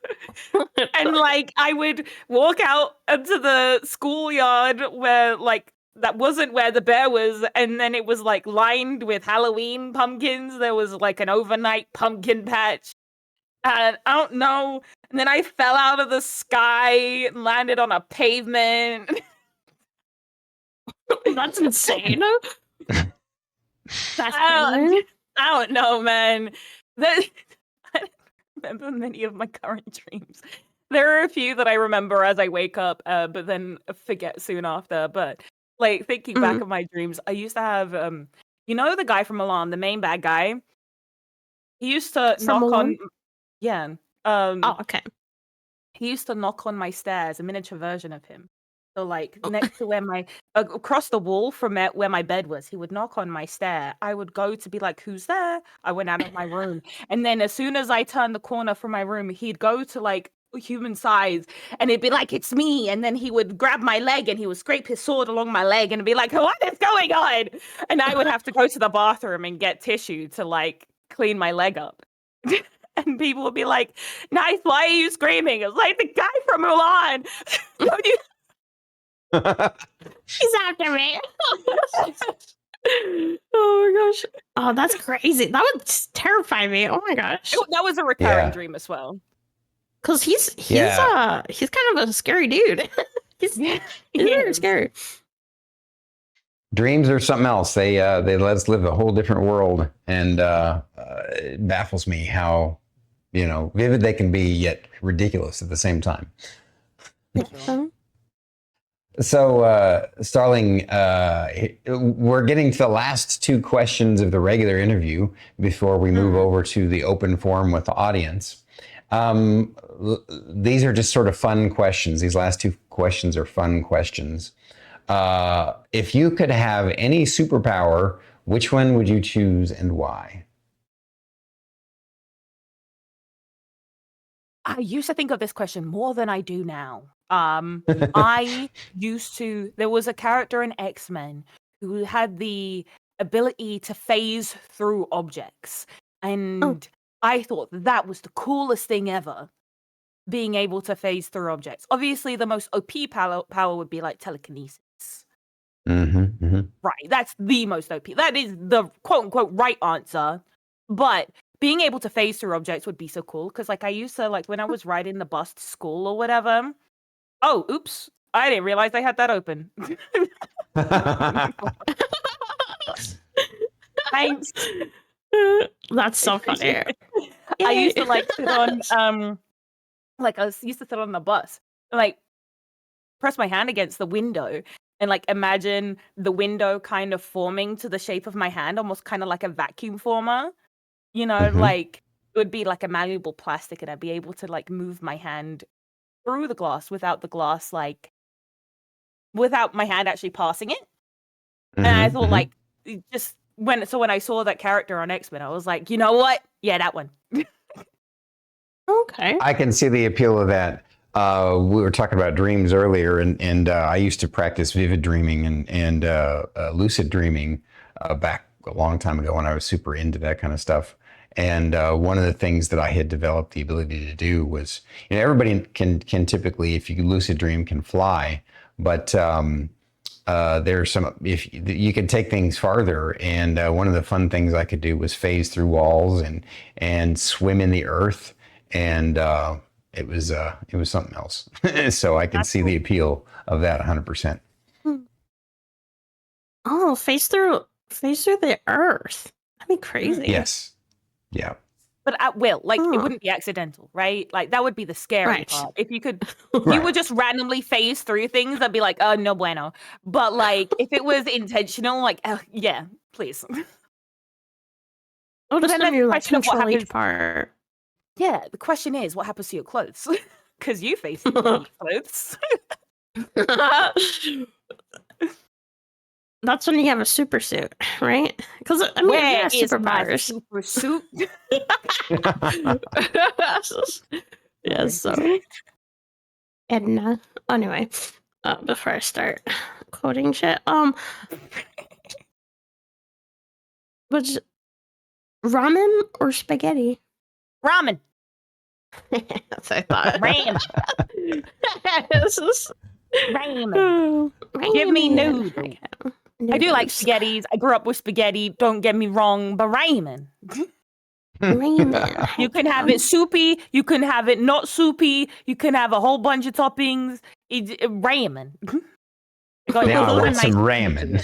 And like I would walk out into the schoolyard where like that wasn't where the bear was, and then it was like lined with Halloween pumpkins. There was like an overnight pumpkin patch. And I don't know. And then I fell out of the sky and landed on a pavement. That's insane. That's I don't know, man. I don't remember many of my current dreams. There are a few that I remember as I wake up, but then forget soon after. But like thinking back of my dreams, I used to have, you know, the guy from Milan, the main bad guy. He used to knock on. Yeah. Oh, okay. He used to knock on my stairs, a miniature version of him. So, like, next to where across the wall from where my bed was, he would knock on my stair. I would go to be like, who's there? I went out of my room. And then as soon as I turned the corner from my room, he'd go to, like, human size, and it'd be like, it's me. And then he would grab my leg, and he would scrape his sword along my leg and be like, what is going on? And I would have to go to the bathroom and get tissue to, like, clean my leg up. And people would be like, nice, why are you screaming? It's like, the guy from Mulan. He's after me. Oh my gosh. Oh, that's crazy. That would terrify me. Oh my gosh. That was a recurring dream as well. Because he's kind of a scary dude. he's very scary. Dreams are something else. They let us live a whole different world, and it baffles me how vivid they can be, yet ridiculous at the same time. So, Starling, we're getting to the last two questions of the regular interview before we move over to the open forum with the audience. These are just sort of fun questions. These last two questions are fun questions. If you could have any superpower, which one would you choose and why? I used to think of this question more than I do now. There was a character in X-Men who had the ability to phase through objects. And I thought that was the coolest thing ever. being able to phase through objects. Obviously, the most OP power would be like telekinesis. Right, that's the most OP. That is the quote unquote right answer. But being able to phase through objects would be so cool because, like, I used to, like, when I was riding the bus to school or whatever. Oh, oops! I didn't realize I had that open. Thanks. That's so funny. I used to like sit on used to sit on the bus and like press my hand against the window and like imagine the window kind of forming to the shape of my hand, almost kind of like a vacuum former. You know, like it would be like a malleable plastic, and I'd be able to like move my hand through the glass without the glass, like without my hand actually passing it. And I thought, like, just when I saw that character on X-Men, I was like, you know what? Yeah, that one. Okay. I can see the appeal of that. We were talking about dreams earlier, and I used to practice vivid dreaming and lucid dreaming back a long time ago when I was super into that kind of stuff. And one of the things that I had developed the ability to do was, you know, everybody can typically, if you lucid dream, can fly, but there's some, if you can take things farther. And one of the fun things I could do was phase through walls and swim in the earth, and it was something else. So I can see the appeal of that 100%. Oh, phase through the earth. That'd be crazy. Yes. Yeah. But at will, like it wouldn't be accidental, right? Like that would be the scary part. If you could, you would just randomly phase through things. I'd be like, oh, no bueno. But like, if it was intentional, like, yeah, please. Oh, just then you the like question of what control each happens- part. Yeah, the question is, what happens to your clothes? Because you phase through your clothes. That's when you have a super suit, right? Because I mean, Where yeah, is super my powers. super suit? Yes, so Edna. Anyway, before I start quoting shit, was ramen or spaghetti? Ramen. That's what I thought. Ramen. Ramen. Give me Ramen. noodles. I do like spaghettis. I grew up with spaghetti. Don't get me wrong, but ramen. Ramen. You can have it soupy. You can have it not soupy. You can have a whole bunch of toppings. Ramen. Now I want some ramen.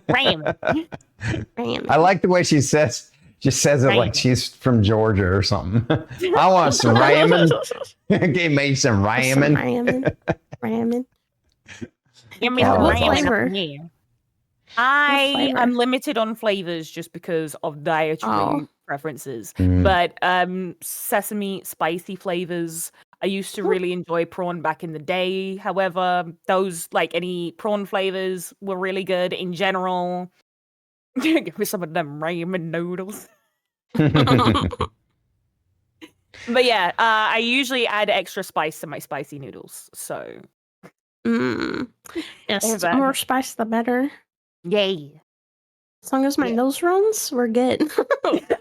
Ramen. Ramen. I like the way she says it like she's from Georgia or something. I want some ramen. Give me some ramen. Ramen. Give me Oh, some that's ramen. awesome. Yeah. I flavor? am limited on flavors just because of dietary preferences. Mm. But sesame spicy flavors. I used to really enjoy prawn back in the day. However, those, like any prawn flavors, were really good in general. Give me some of them ramen noodles. But yeah, I usually add extra spice to my spicy noodles. So Yes, There's that. more spice the better. yay. As long as my nose runs, we're good. That's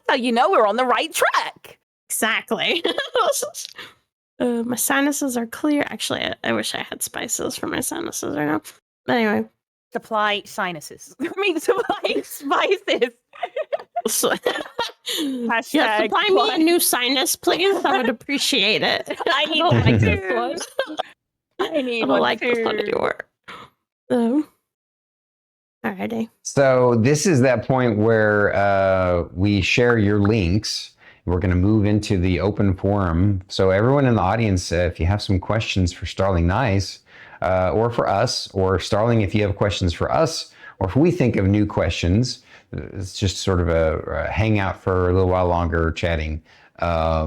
how you know we're on the right track. Exactly. My sinuses are clear. Actually, I wish I had spices for my sinuses right now. But anyway. Supply sinuses. I mean, supply spices. So, yeah, Hashtag supply me a new sinus, please. I would appreciate it. I need don't one like too. this one. I need I don't one like this one too. anymore. So, alrighty. So this is that point where we share your links. We're going to move into the open forum. So everyone in the audience, if you have some questions for StarlingNICE or for us, or Starling, if you have questions for us, or if we think of new questions, it's just sort of a hangout for a little while longer, chatting.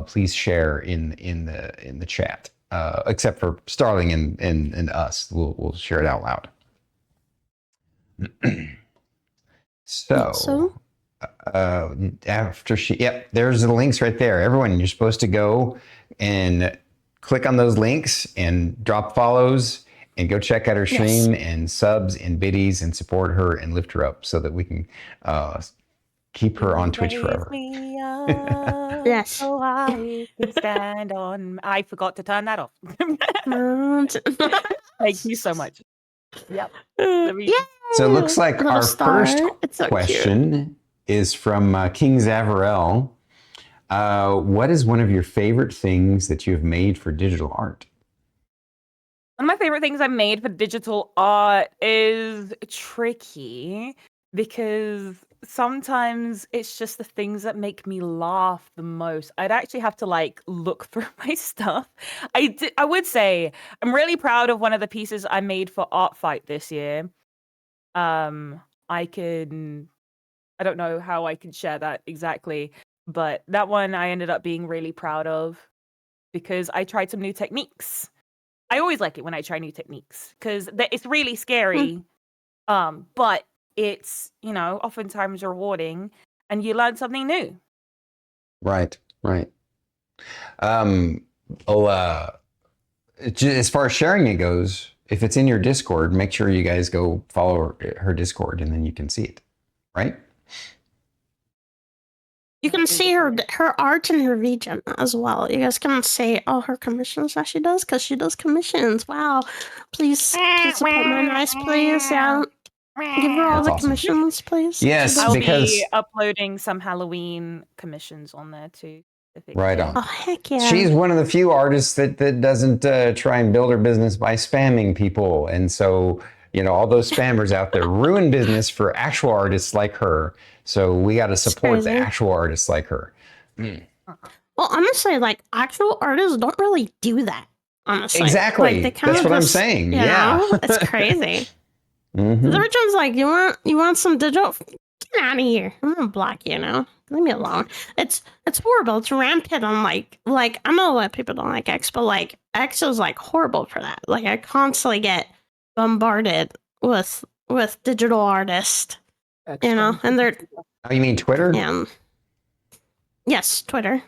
Please share in the chat, except for Starling and us. We'll share it out loud. So after there's the links right there. Everyone, you're supposed to go and click on those links and drop follows and go check out her stream and subs and biddies and support her and lift her up so that we can keep her on Twitch Raise forever. me up Yes. so I can stand on. I forgot to turn that off. Thank you so much. Yep. Yeah. So it looks like Little our star. first It's so cute. question is from King Zavarel. What is one of your favorite things that you have made for digital art? One of my favorite things I've made for digital art is tricky because sometimes it's just the things that make me laugh the most. I'd actually have to like look through my stuff. I would say I'm really proud of one of the pieces I made for Art Fight this year. I don't know how I can share that exactly, but that one I ended up being really proud of because I tried some new techniques. I always like it when I try new techniques because it's really scary, but it's, oftentimes rewarding and you learn something new. Right. As far as sharing it goes, if it's in your Discord, make sure you guys go follow her Discord and then you can see it, right? You can see her art in her region as well. You guys can see all her commissions that she does because she does commissions. Wow. Please support my nice, please. Yeah. Give her all That's the awesome. commissions, please. Yes, I'll because be uploading some Halloween commissions on there too. right on. Oh, heck yeah. She's one of the few artists that doesn't try and build her business by spamming people. And so, all those spammers out there ruin business for actual artists like her. So we got to support the actual artists like her. Well, honestly, like actual artists don't really do that. Honestly, Exactly. Like, That's what I'm saying. Yeah, it's crazy. Mm-hmm. The original's like, you want some digital? Get out of here! I'm gonna block you now. Leave me alone. It's horrible. It's rampant on like I know that people don't like X, but like X is like horrible for that. Like I constantly get bombarded with digital artists, and they're. Oh, you mean Twitter? Yeah. Yes, Twitter.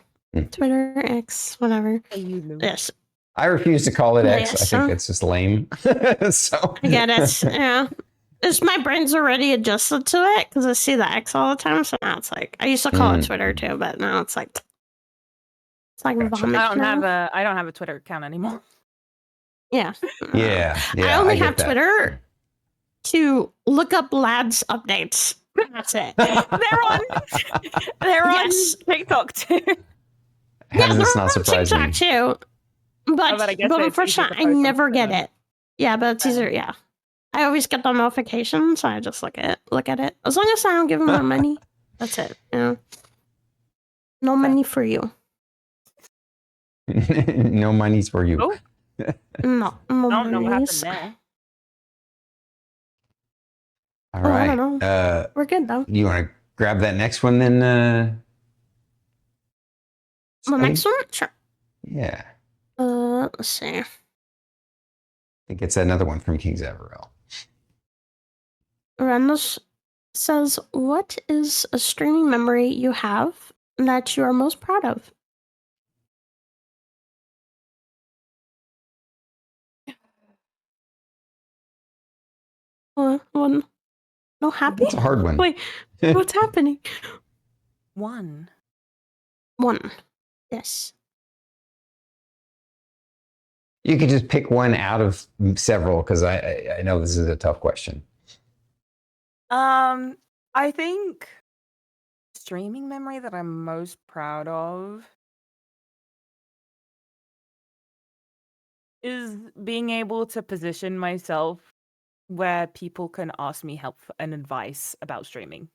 Twitter, X, whatever. Yes. I refuse to call it X. Yes, I think it's just lame. So I get it. Yeah. It's my brain's already adjusted to it because I see the X all the time. So now it's like I used to call it Twitter too, but now it's like vomit. I don't have a Twitter account anymore. Yeah. Yeah. I only have Twitter to look up lads updates. That's it. They're on TikTok too. How does this not surprise me? TikTok too. But unfortunately, I never get it. Yeah, but it's easier. Yeah, I always get the notification, so I just look at it. As long as I don't give them more money, that's it. Yeah, no money for you. No money's for you. Oh. No, I don't know what happened there. All right. I don't know. We're good though. You want to grab that next one then? The next one, sure. Yeah. Let's see. I think it's another one from King Zavarel. Randall says, "What is a streaming memory you have that you are most proud of?" One. No, happy? It's a hard one. Wait, what's happening? One. Yes. You could just pick one out of several because I know this is a tough question. I think streaming memory that I'm most proud of is being able to position myself where people can ask me help and advice about streaming.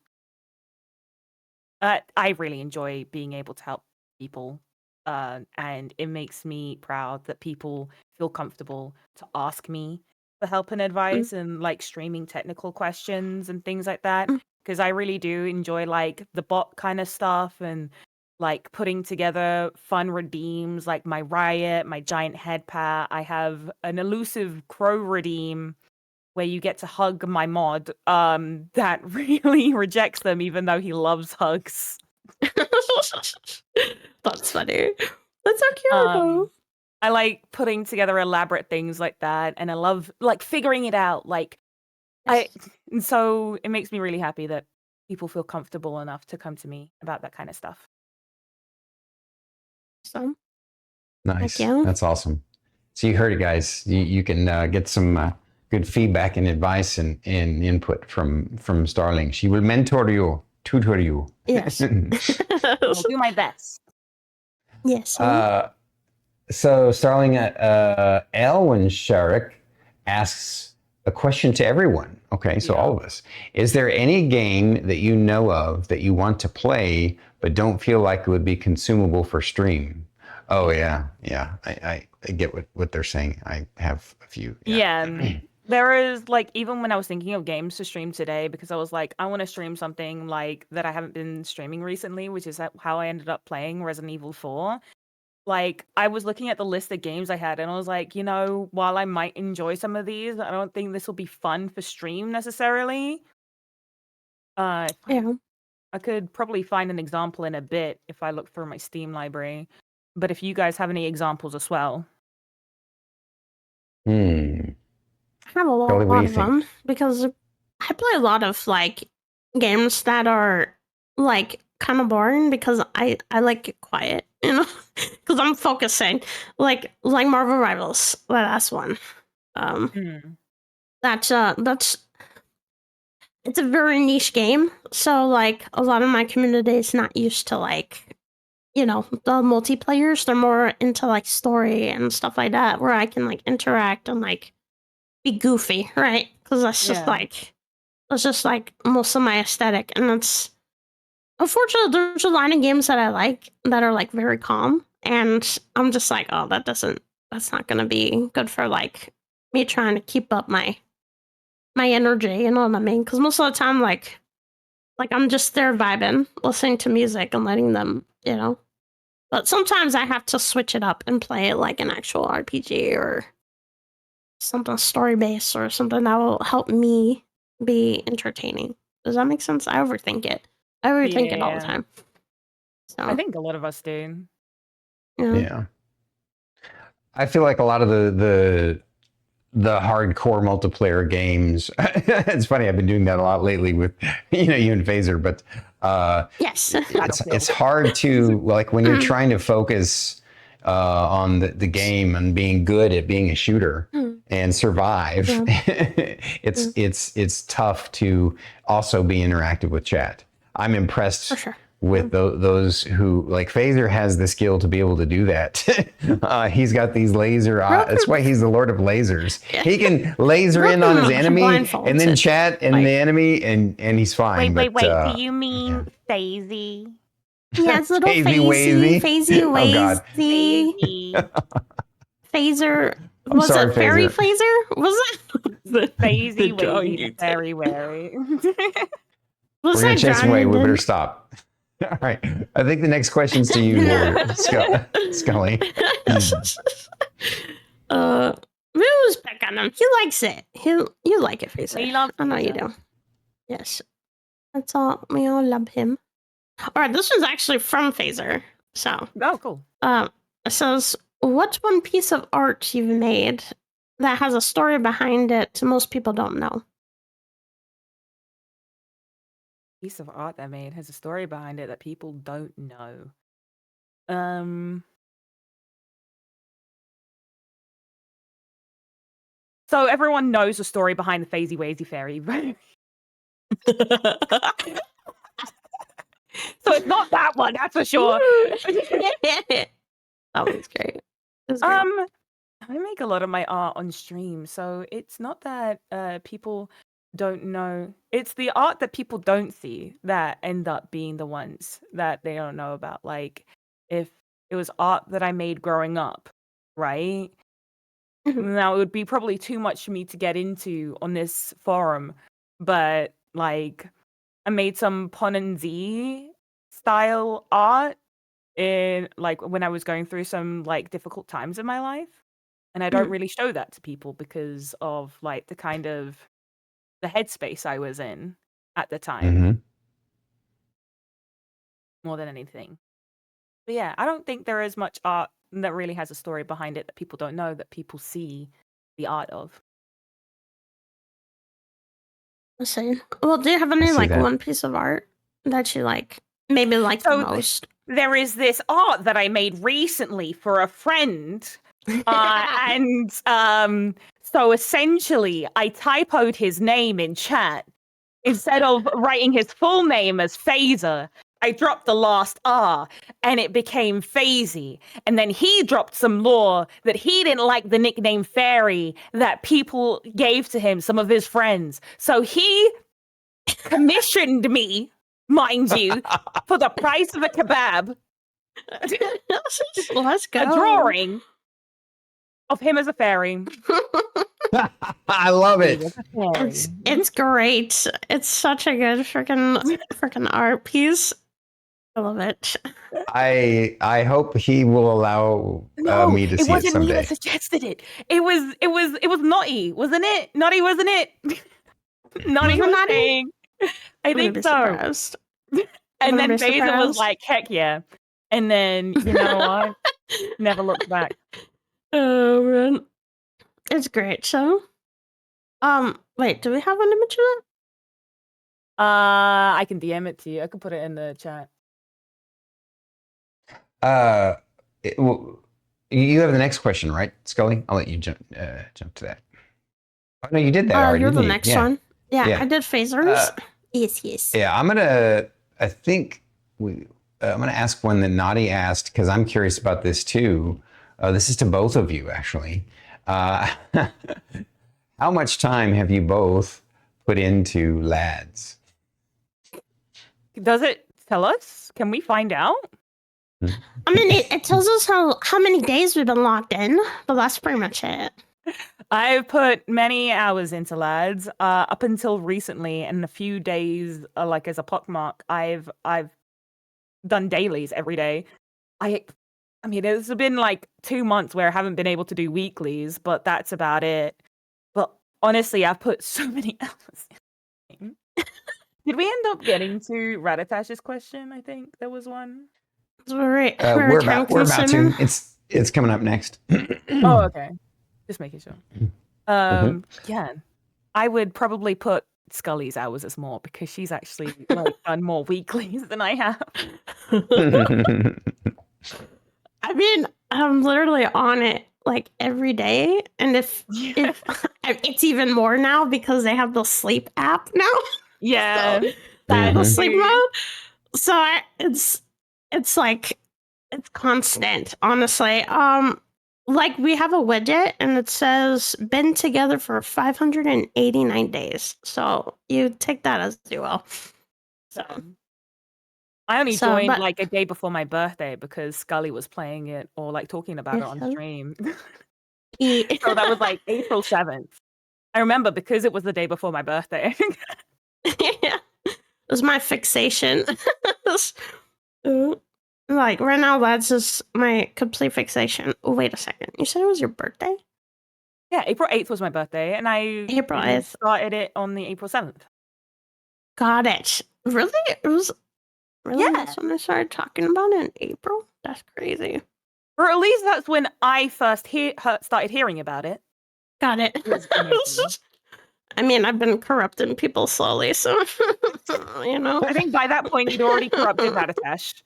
I really enjoy being able to help people, and it makes me proud that people feel comfortable to ask me for help and advice and like streaming technical questions and things like that. Because I really do enjoy like the bot kind of stuff and like putting together fun redeems like my riot, my giant head pat. I have an elusive crow redeem where you get to hug my mod that really rejects them even though he loves hugs. That's funny. That's so cute though. I like putting together elaborate things like that, and I love like figuring it out. And so it makes me really happy that people feel comfortable enough to come to me about that kind of stuff. So, Nice. you. That's awesome. So you heard it, guys. You can get some good feedback and advice and input from Starling. She will mentor you, tutor you. Yes. I'll do my best. Yes. So Starling, Elwin Sharek asks a question to everyone. Okay, so all of us. Is there any game that you know of that you want to play but don't feel like it would be consumable for stream? Oh yeah. I get what they're saying. I have a few. Yeah. There is like, even when I was thinking of games to stream today, because I was like, I want to stream something like that I haven't been streaming recently, which is how I ended up playing Resident Evil 4. Like, I was looking at the list of games I had, and I was like, while I might enjoy some of these, I don't think this will be fun for stream necessarily. Yeah. I could probably find an example in a bit if I look through my Steam library. But if you guys have any examples as well. I have a lot of them because I play a lot of like games that are like kind of boring because I like it quiet, because I'm focusing. Like Marvel Rivals, that's one. That's it's a very niche game, so like a lot of my community is not used to like the multiplayers. They're more into like story and stuff like that, where I can like interact and like be goofy, right? Because that's just like most of my aesthetic, and it's unfortunately there's a lot of games that I like that are like very calm, and I'm just like, oh, that's not gonna be good for like me trying to keep up my energy, you know what I mean? Because most of the time, like I'm just there vibing, listening to music and letting them, But sometimes I have to switch it up and play it like an actual RPG or something story based or something that will help me be entertaining. Does that make sense? I overthink it. I overthink it all the time. So I think a lot of us do. Yeah. I feel like a lot of the hardcore multiplayer games. It's funny. I've been doing that a lot lately with you and Phaser, but yes, it's hard to like when you're trying to focus on the game and being good at being a shooter and survive. It's tough to also be interactive with chat. I'm impressed. For sure. With those who like Phaser has the skill to be able to do that. He's got these laser eyes. That's why he's the Lord of Lasers. He can laser in on his enemy and then chat and the enemy and he's fine. Wait. Do you mean Phasey? Yes, little Phasey Wazy. Phaser. Was it Fairy Phaser? Was it Phasey Wazy Fairy Wary? We're gonna chase away. We better stop. All right. I think the next question's to you, Scully. Rue's back on him. He likes it. You like it, Phaser. I know you do. Yes. That's all. We all love him. All right. This one's actually from Phaser. So. Oh, cool. It says, what's one piece of art you've made that has a story behind it most people don't know? Piece of art I made has a story behind it that people don't know. So everyone knows the story behind the Phasey Wazy Fairy, right? So it's not that one, that's for sure. That one's great. I make a lot of my art on stream, so it's not that people don't know. It's the art that people don't see that end up being the ones that they don't know about. Like, if it was art that I made growing up, right? Now, it would be probably too much for me to get into on this forum, but, like, I made some Pon and Z style art in, like, when I was going through some, like, difficult times in my life. And I don't really show that to people because of, like, the kind of the headspace I was in at the time. More than anything. But yeah, I don't think there is much art that really has a story behind it that people don't know, that people see the art of. Let's see. Well, do you have I any see like that. one piece of art that you like maybe like the So most? there is this art that I made recently for a friend. So essentially I typoed his name in chat. Instead of writing his full name as Phaser, I dropped the last R and it became Phasey. And then he dropped some lore that he didn't like the nickname Fairy that people gave to him, some of his friends. So he commissioned me, mind you, for the price of a kebab, Let's go. a drawing of him as a fairy. I love He it. was a fairy. It's great. It's such a good freaking art piece. I love it. I hope he will allow me to it see it wasn't me someday. that suggested it. It was Naughty, wasn't it? Naughty, wasn't it? Naughty Was it was Naughty? saying. I I'm gonna think be so. surprised. And gonna then be Phaser was surprised. like, heck yeah. And then, you know what? Never looked back. Oh man, it's great. So, wait, do we have an image of it? I can DM it to you. I can put it in the chat. Well, you have the next question, right, Scully? I'll let you jump to that. Oh no, you did that already. You're the didn't you? next Yeah. one. Yeah, Yeah. I did phasers. Yes. Yeah, I think I'm gonna ask one that Naughty asked because I'm curious about this too. This is to both of you, actually. How much time have you both put into LADs? Does it tell us? Can we find out? I mean, it tells us how many days we've been locked in, but that's pretty much it. I've put many hours into LADs up until recently, and a few days, like as a pockmark, I've done dailies every day. I mean, it's been like 2 months where I haven't been able to do weeklies, but that's about it. But honestly, I've put so many hours in. Did we end up getting to Ratatash's question? I think there was one. It's very, We're about to. It's coming up next. Oh, okay. Just making sure. Mhm. Yeah, I would probably put Scully's hours as more because she's actually like done more weeklies than I have. I mean, I'm literally on it like every day, and if it's even more now because they have the sleep app now. Yeah, That the Mhm. sleep mode. So it's like it's constant, honestly. Like we have a widget and it says been together for 589 days. So you take that as you will. So I only So, joined but- like a day before my birthday because Scully was playing it or like talking about it on Yes. stream. e- So that was like April 7th. I remember because it was the day before my birthday. yeah. It was my fixation. Like right now, that's just my complete fixation. Oh, wait a second. You said it was your birthday? Yeah, April 8th was my birthday, and I April 8th. started it on the April 7th. Got it. Really? It was really Yeah. that's when I started talking about it in April? That's crazy. Or at least that's when I first started hearing about it. Got it. was amazing. I mean, I've been corrupting people slowly, so you know. I think by that point you'd already corrupted Ratatash.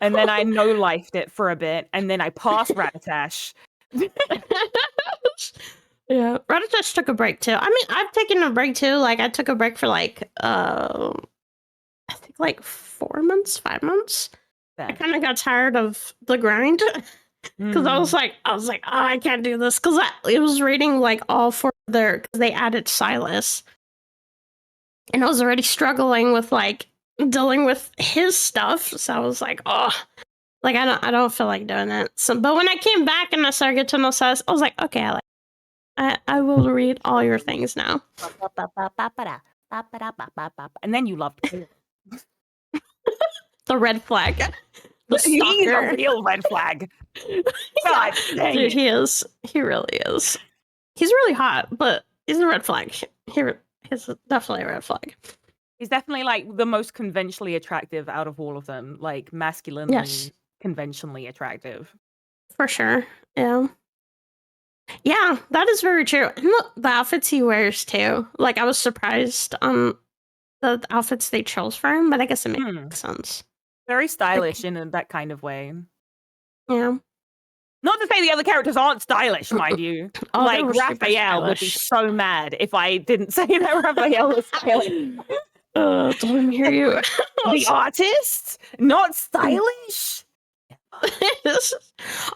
And then I no-lifed it for a bit, and then I passed Ratatash. Yeah, Ratatash took a break too. I mean, I've taken a break too. Like, I took a break for like, I think like 4 months, 5 months. I kind of got tired of the grind because I was like, oh, I can't do this because it was reading like all 4 there because they added Silas, and I was already struggling with like dealing with his stuff. So I was like, oh, like I don't feel like doing it. So, but when I came back and I started getting to know Silas, I was like, okay, I will read all your things now. And then you loved Caleb. The red flag. The He's stalker. a real red flag. God dang Dude, it. he is. He really is. He's really hot, but he's a red flag. He's definitely a red flag. He's definitely like the most conventionally attractive out of all of them. Like masculinely, Yes. conventionally attractive. For sure. Yeah. Yeah, that is very true. And the outfits he wears too. Like I was surprised on the outfits they chose for him, but I guess it makes sense. Very stylish in that kind of way. Yeah. Not to say the other characters aren't stylish, mind you. Oh, they like were super Raphael would be stylish. so mad if I didn't say that Raphael was stylish. Don't let me hear you. The artist? Not stylish?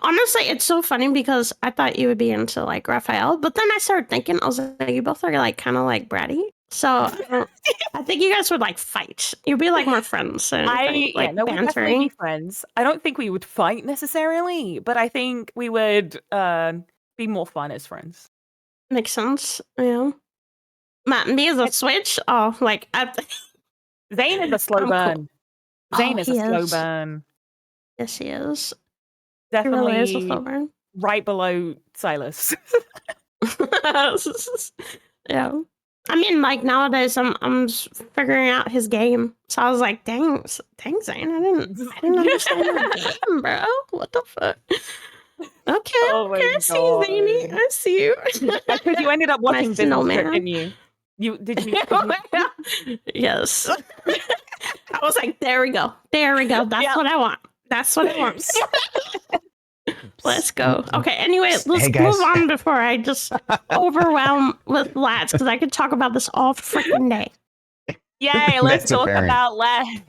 Honestly, it's so funny because I thought you would be into like Raphael, but then I started thinking, I was like, you both are like kind of like bratty. So I think you guys would like fight. You'd be like more friends and like we'd definitely be bantering. friends. I don't think we would fight necessarily, but I think we would be more fun as friends. Makes sense. Yeah. Me as a switch. Oh, like Zane is a slow I'm burn. cool. Zane Oh, is a he slow is. burn. Yes, he is. He Definitely really is a slow burn. right below Silas. Yeah. I mean, like nowadays, I'm figuring out his game. So I was like, dang Zane, I didn't understand your game, bro. What the fuck? Okay, Oh my okay, I see you, Zany. God. I see you. Because you ended up watching My Business Trip, snowman. didn't you? Did you? Yes. I was like, there we go. That's Yeah. what I want. That's what I want. Let's go. Okay, anyway, let's Hey, guys. move on before I just overwhelm with lads, because I could talk about this all freaking day. Yay, let's That's talk apparent. about last.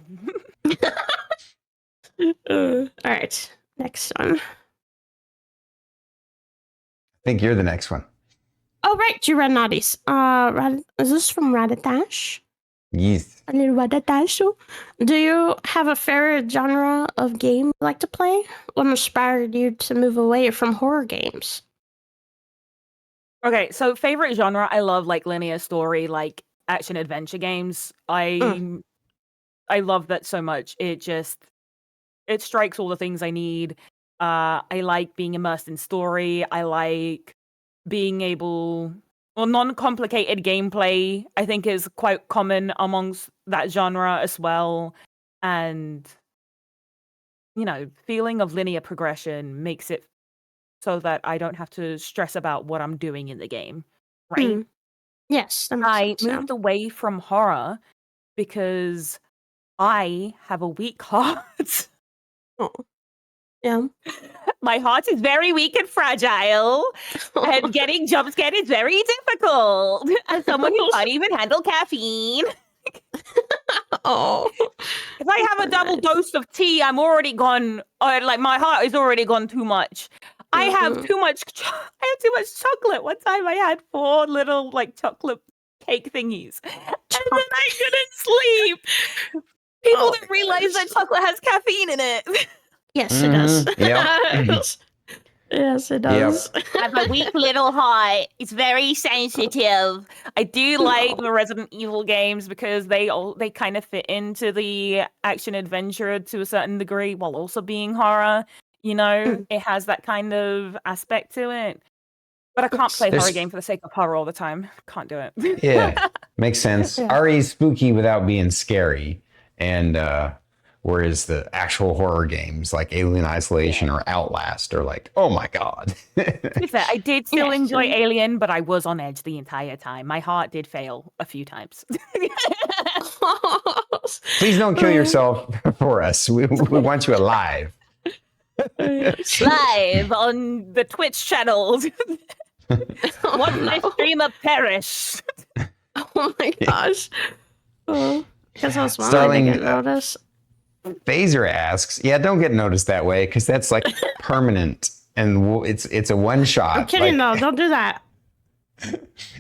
All right, next one. I think you're the next one. Oh, right, you read Naughties. Is this from Radatash? Yes. A little Radatash. Do you have a favorite genre of game you like to play? What inspired you to move away from horror games? Okay, so favorite genre, I love like linear story, like action adventure games. I love that so much. It strikes all the things I need. I like being immersed in story. I like being able, non-complicated gameplay, I think is quite common amongst that genre as well. And, feeling of linear progression makes it so that I don't have to stress about what I'm doing in the game, right? Yes, that makes I sense, yeah. moved away from horror because I have a weak heart. Oh. Yeah. My heart is very weak and fragile, and getting jump scared is very difficult. As someone who can't even handle caffeine. Oh. If I have a double dose of tea, I'm already gone. Like my heart is already gone too much. I have too much. I have too much chocolate. One time I had 4 little like chocolate cake thingies, and then I couldn't sleep. People didn't realize that chocolate has caffeine in it. Yes, it does. Yep. Yes, it does. I have a weak little heart. It's very sensitive. I do like the Resident Evil games because they kind of fit into the action adventure to a certain degree while also being horror. It has that kind of aspect to it. But I can't play horror game for the sake of horror all the time. Can't do it. Yeah, makes sense. Yeah. RE's spooky without being scary, and whereas the actual horror games like Alien Isolation or Outlast are like, oh my god. To be fair, I did still enjoy Alien, but I was on edge the entire time. My heart did fail a few times. Please don't kill yourself for us. We want you alive. Live on the Twitch channel. Watch this streamer perish. Oh my gosh. Because I was wrong, I Starling, didn't notice. Phaser asks, yeah, don't get noticed that way because that's like permanent and it's a one shot. I'm kidding, though. Don't do that.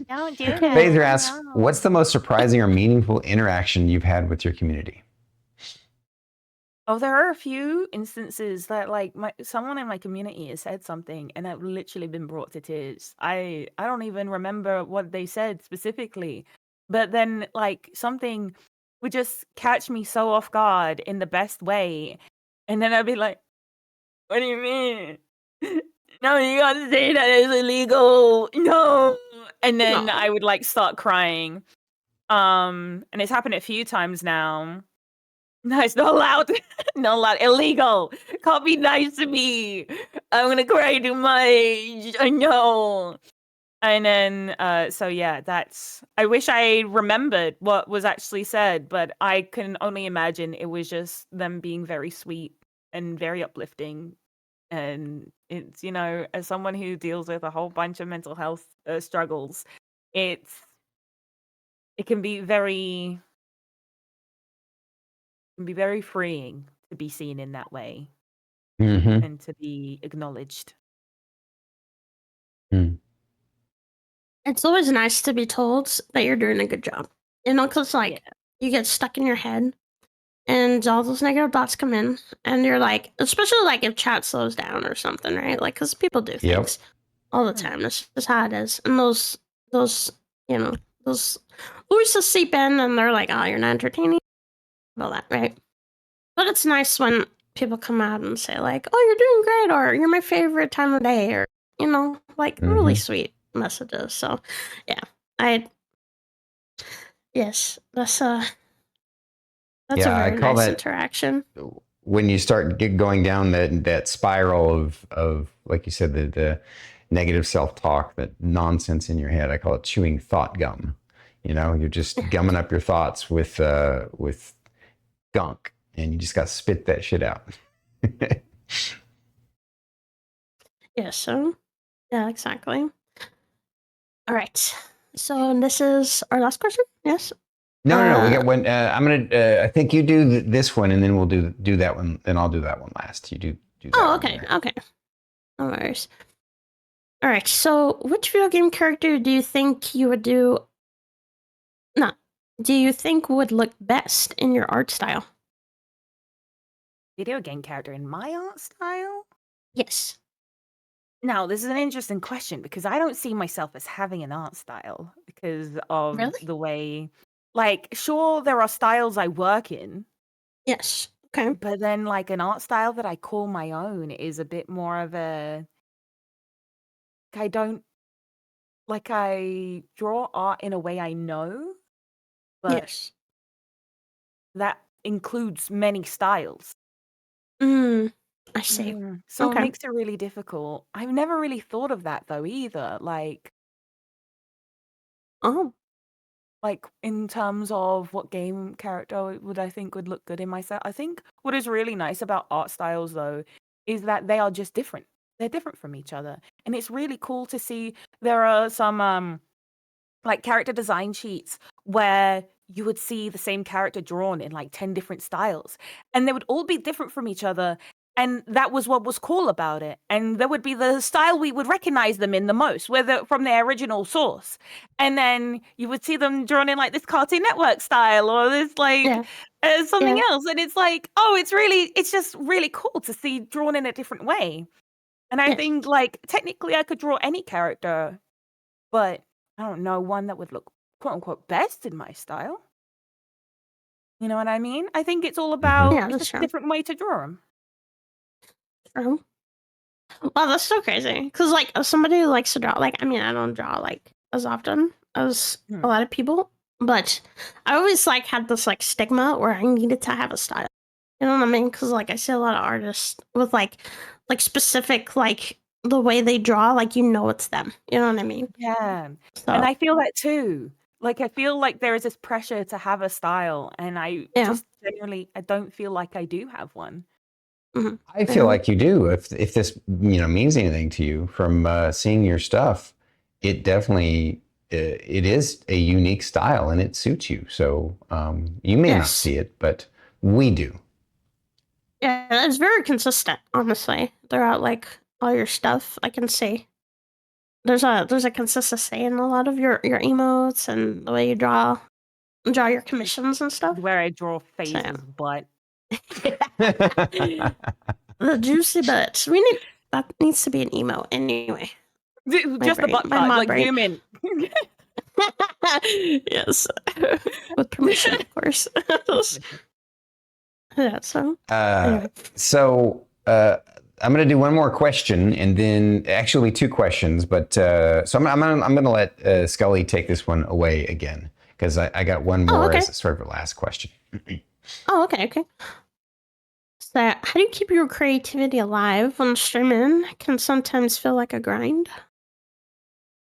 Don't do that. Phaser asks, what's the most surprising or meaningful interaction you've had with your community? Oh, there are a few instances that like someone in my community has said something and I've literally been brought to tears. I don't even remember what they said specifically, but then like something would just catch me so off guard in the best way, and then I'd be like, "What do you mean? No, you gotta say that is illegal. No!" And then I would like start crying. And it's happened a few times now. No, it's not allowed. Not allowed. Illegal. Can't be nice to me. I'm gonna cry too much. I know. And then, so yeah, I wish I remembered what was actually said, but I can only imagine it was just them being very sweet and very uplifting. And it's, as someone who deals with a whole bunch of mental health struggles, it can be very freeing to be seen in that way Mm-hmm. and to be acknowledged. It's always nice to be told that you're doing a good job. Because Yeah. you get stuck in your head and all those negative thoughts come in and you're like, especially like if chat slows down or something, right? Like, because people do Yep. things all the time. That's just how it is. And those voices seep in and they're like, oh, you're not entertaining. All that, right? But it's nice when people come out and say like, oh, you're doing great, or you're my favorite time of day, or really sweet messages. So yeah, yes, that's a I very call nice that interaction. when you start going down that spiral of like you said, the negative self-talk, that nonsense in your head. I call it chewing thought gum. You're just gumming up your thoughts with gunk, and you just got to spit that shit out. Yeah. So yeah, exactly. All right. So this is our last question. Yes. No. We got one. I'm gonna. I think you do this one, and then we'll do that one. Then I'll do that one last. You do that. Oh, one okay. there. Okay. No worries. All right. So, which video game character do you think you would do? No. Do you think would look best in your art style? Video game character in my art style? Yes. Now, this is an interesting question because I don't see myself as having an art style because of Really? the way, sure, there are styles I work in, Yes. Okay. but then an art style that I call my own is a bit more of I don't, I draw art in a way I know, but Yes. that includes many styles. I see. So it Okay. makes it really difficult. I've never really thought of that though either. Oh. In terms of what game character would I think would look good in my set. I think what is really nice about art styles though is that they are just different. They're different from each other. And it's really cool to see there are some character design sheets where you would see the same character drawn in 10 different styles and they would all be different from each other, and that was what was cool about it. And there would be the style we would recognize them in the most, whether from their original source, and then you would see them drawn in this Cartoon Network style or this something Yeah. else, and it's it's just really cool to see drawn in a different way. And I Yes. think technically I could draw any character, but I don't know one that would look quote unquote best in my style. You know what I mean? I think it's all about Yeah, it's that's just a true. different way to draw them. True. Wow, that's so crazy. Because as somebody who likes to draw, I don't draw as often as a lot of people, but I always had this stigma where I needed to have a style. You know what I mean? Because I see a lot of artists with specific the way they draw, it's them. You know what I mean? Yeah. So And I feel that too. I feel like there is this pressure to have a style, and I Yeah. just generally I don't feel like I do have one. mhm. I feel like you do. If this means anything to you from seeing your stuff, it definitely it is a unique style and it suits you. So you may not Yes. see it, but we do. Yeah, it's very consistent, honestly, throughout all your stuff. I can see there's a consistency in a lot of your emotes and the way you draw your commissions and stuff. Where I draw phases, but The juicy butts. That needs to be an emote anyway. just the brain- butt my part, mod brain. zoom in. Yes, with permission, of course. Yeah. So anyway. So I'm going to do one more question, and then actually two questions. But so I'm going to let Scully take this one away again because I got one more okay. as sort of a last question. Oh, okay. So, how do you keep your creativity alive when streaming can sometimes feel like a grind?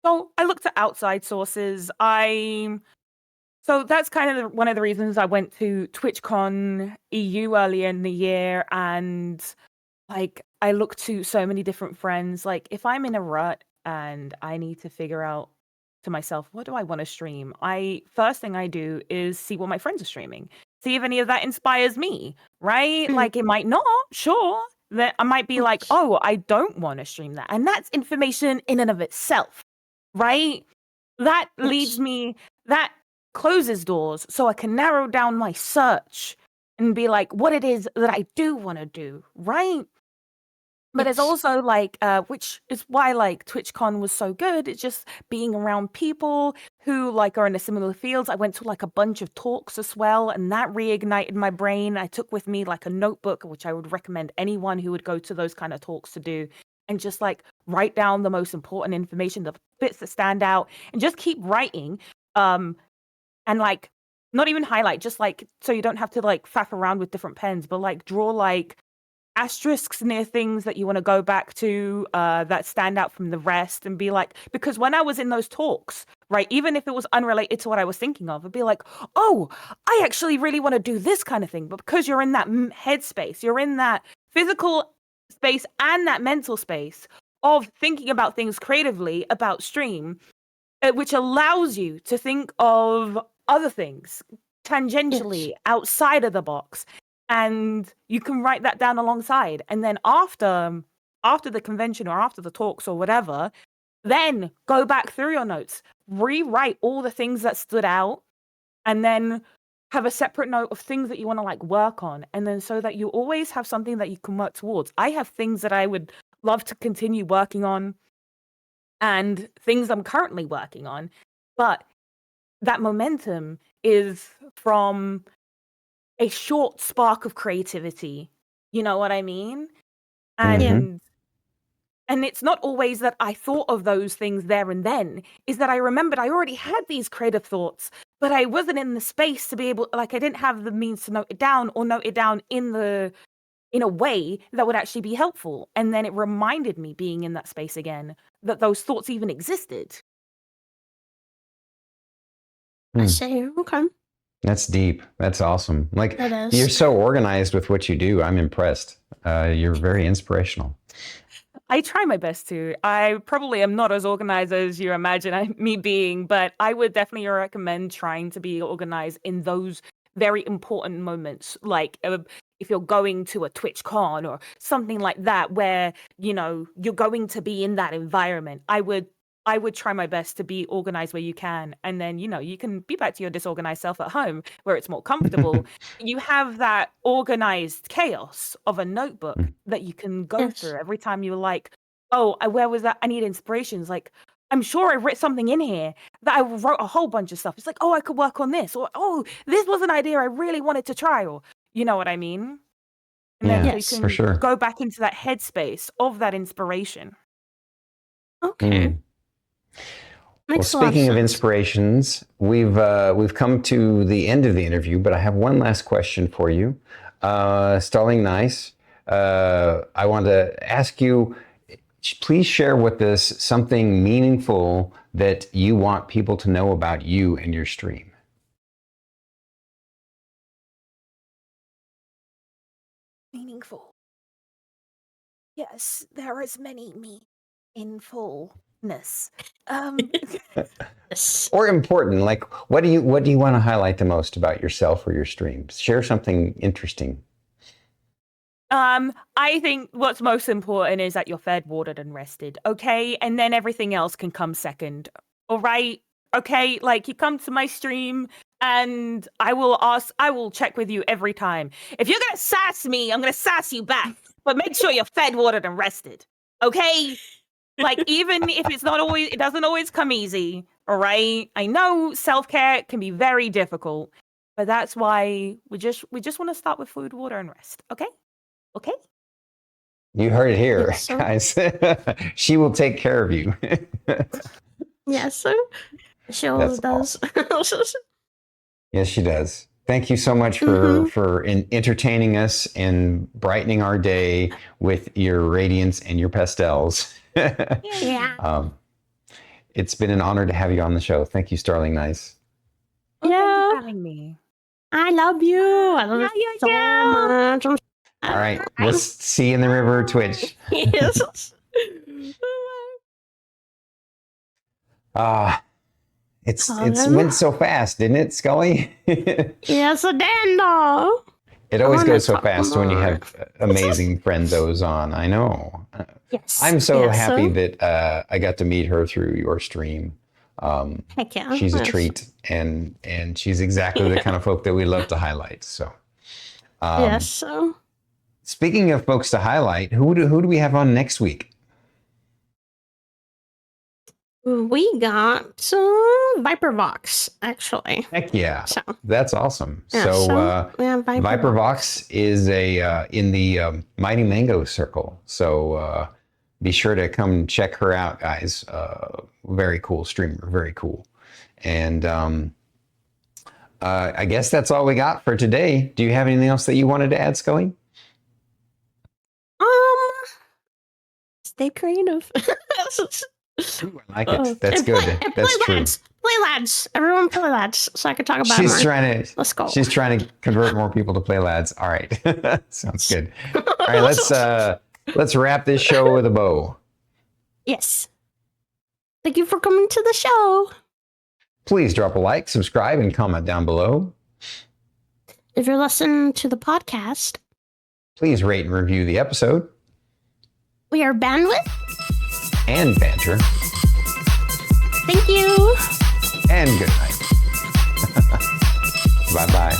So I looked at outside sources. So that's kind of one of the reasons I went to TwitchCon EU earlier in the year, and like I looked to so many different friends. Like if I'm in a rut and I need to figure out to myself, what do I want to stream? First thing I do is see what my friends are streaming. See if any of that inspires me, right? Mm. Like it might not, sure. That I might be like, oh, I don't want to stream that. And that's information in and of itself, right? That leads me, that closes doors so I can narrow down my search and be like, what it is that I do want to do, right? But it's Yes. also like, which is why like TwitchCon was so good. It's just being around people who like are in a similar fields. I went to like a bunch of talks as well, and that reignited my brain. I took with me like a notebook, which I would recommend anyone who would go to those kind of talks to do, and just like write down the most important information, the bits that stand out, and just keep writing. And like not even highlight, just like so you don't have to like faff around with different pens, but like draw like asterisks near things that you want to go back to that stand out from the rest, and be like, because when I was in those talks, right, even if it was unrelated to what I was thinking of, I'd be like, oh, I actually really want to do this kind of thing. But because you're in that headspace, you're in that physical space and that mental space of thinking about things creatively about stream, which allows you to think of other things tangentially outside of the box, and you can write that down alongside, and then after the convention or after the talks or whatever, then go back through your notes, rewrite all the things that stood out, and then have a separate note of things that you want to like work on, and then so that you always have something that you can work towards. I have things that I would love to continue working on and things I'm currently working on, but that momentum is from a short spark of creativity. You know what I mean? And Mhm. and it's not always that I thought of those things there and then, is that I remembered I already had these creative thoughts, but I wasn't in the space to be able, like I didn't have the means to note it down, or note it down in a way that would actually be helpful. And then it reminded me, being in that space again, that those thoughts even existed. I Hmm. see. Okay. That's deep. That's awesome. Like That is. you're so organized with what you do. I'm impressed. You're very inspirational. I try my best to. I probably am not as organized as you imagine me being, but I would definitely recommend trying to be organized in those very important moments. Like if you're going to a Twitch con or something like that, where, you know, you're going to be in that environment, I would try my best to be organized where you can. And then, you know, you can be back to your disorganized self at home where it's more comfortable. You have that organized chaos of a notebook that you can go Yes. through every time you're like, oh, where was that? I need inspirations. Like, I'm sure I wrote something in here that I wrote a whole bunch of stuff. It's like, oh, I could work on this, or oh, this was an idea I really wanted to try, or you know what I mean? And then Yeah, so Yes. you for can sure. go back into that headspace of that inspiration. Okay. Well, Makes a lot of speaking of sense. inspirations, we've come to the end of the interview, but I have one last question for you. StarlingNICE, I want to ask you, please share with us something meaningful that you want people to know about you and your stream. Meaningful. Yes, there is many me in fullness. Yes. Or important, like what do you want to highlight the most about yourself or your streams? Share something interesting. I think what's most important is that you're fed, watered, and rested, okay? And then everything else can come second. All right? Okay, like you come to my stream and I will check with you every time. If you're gonna sass me, I'm gonna sass you back. But make sure you're fed, watered, and rested. Okay? Like, even if it doesn't always come easy, all right? I know self-care can be very difficult, but that's why we just want to start with food, water, and rest, okay? Okay? You heard it here, Yes, sir. guys. She will take care of you. Yes, sir. She always That's does. Yes, she does. Thank you so much for entertaining us and brightening our day with your radiance and your pastels. Yeah. It's been an honor to have you on the show. Thank you, StarlingNICE. Well, thank you Yeah. for having me. I love you. I love you so much. All right. We'll see you in the river Twitch. Yes. It's went so fast, didn't it, Scully? Yes, Adanda. It always wanna goes so talk fast when you more. have amazing friendzos on. I know. Yes. I'm so yes, happy that I got to meet her through your stream. Heck yeah. She's a Yes. treat, and she's exactly the kind of folk that we love to highlight. So, Yes. So speaking of folks to highlight, who do we have on next week? we got ViperVox actually. Heck yeah, So that's awesome. yeah, So, we have ViperVox is in the Mighty Mango circle. So be sure to come check her out, guys. Very cool streamer, very cool. And I guess that's all we got for today. Do you have anything else that you wanted to add, Scully? Stay creative. Ooh, I like it. That's good. That's play true. lads. Play lads. Everyone play lads. So I can talk about She's more. Let's go. trying to convert more people to play lads. All right. Sounds good. All right, let's wrap this show with a bow. Yes. Thank you for coming to the show. Please drop a like, subscribe, and comment down below. If you're listening to the podcast, Please rate and review the episode. we are Bandwidth. And banter. Thank you. And good night. Bye-bye.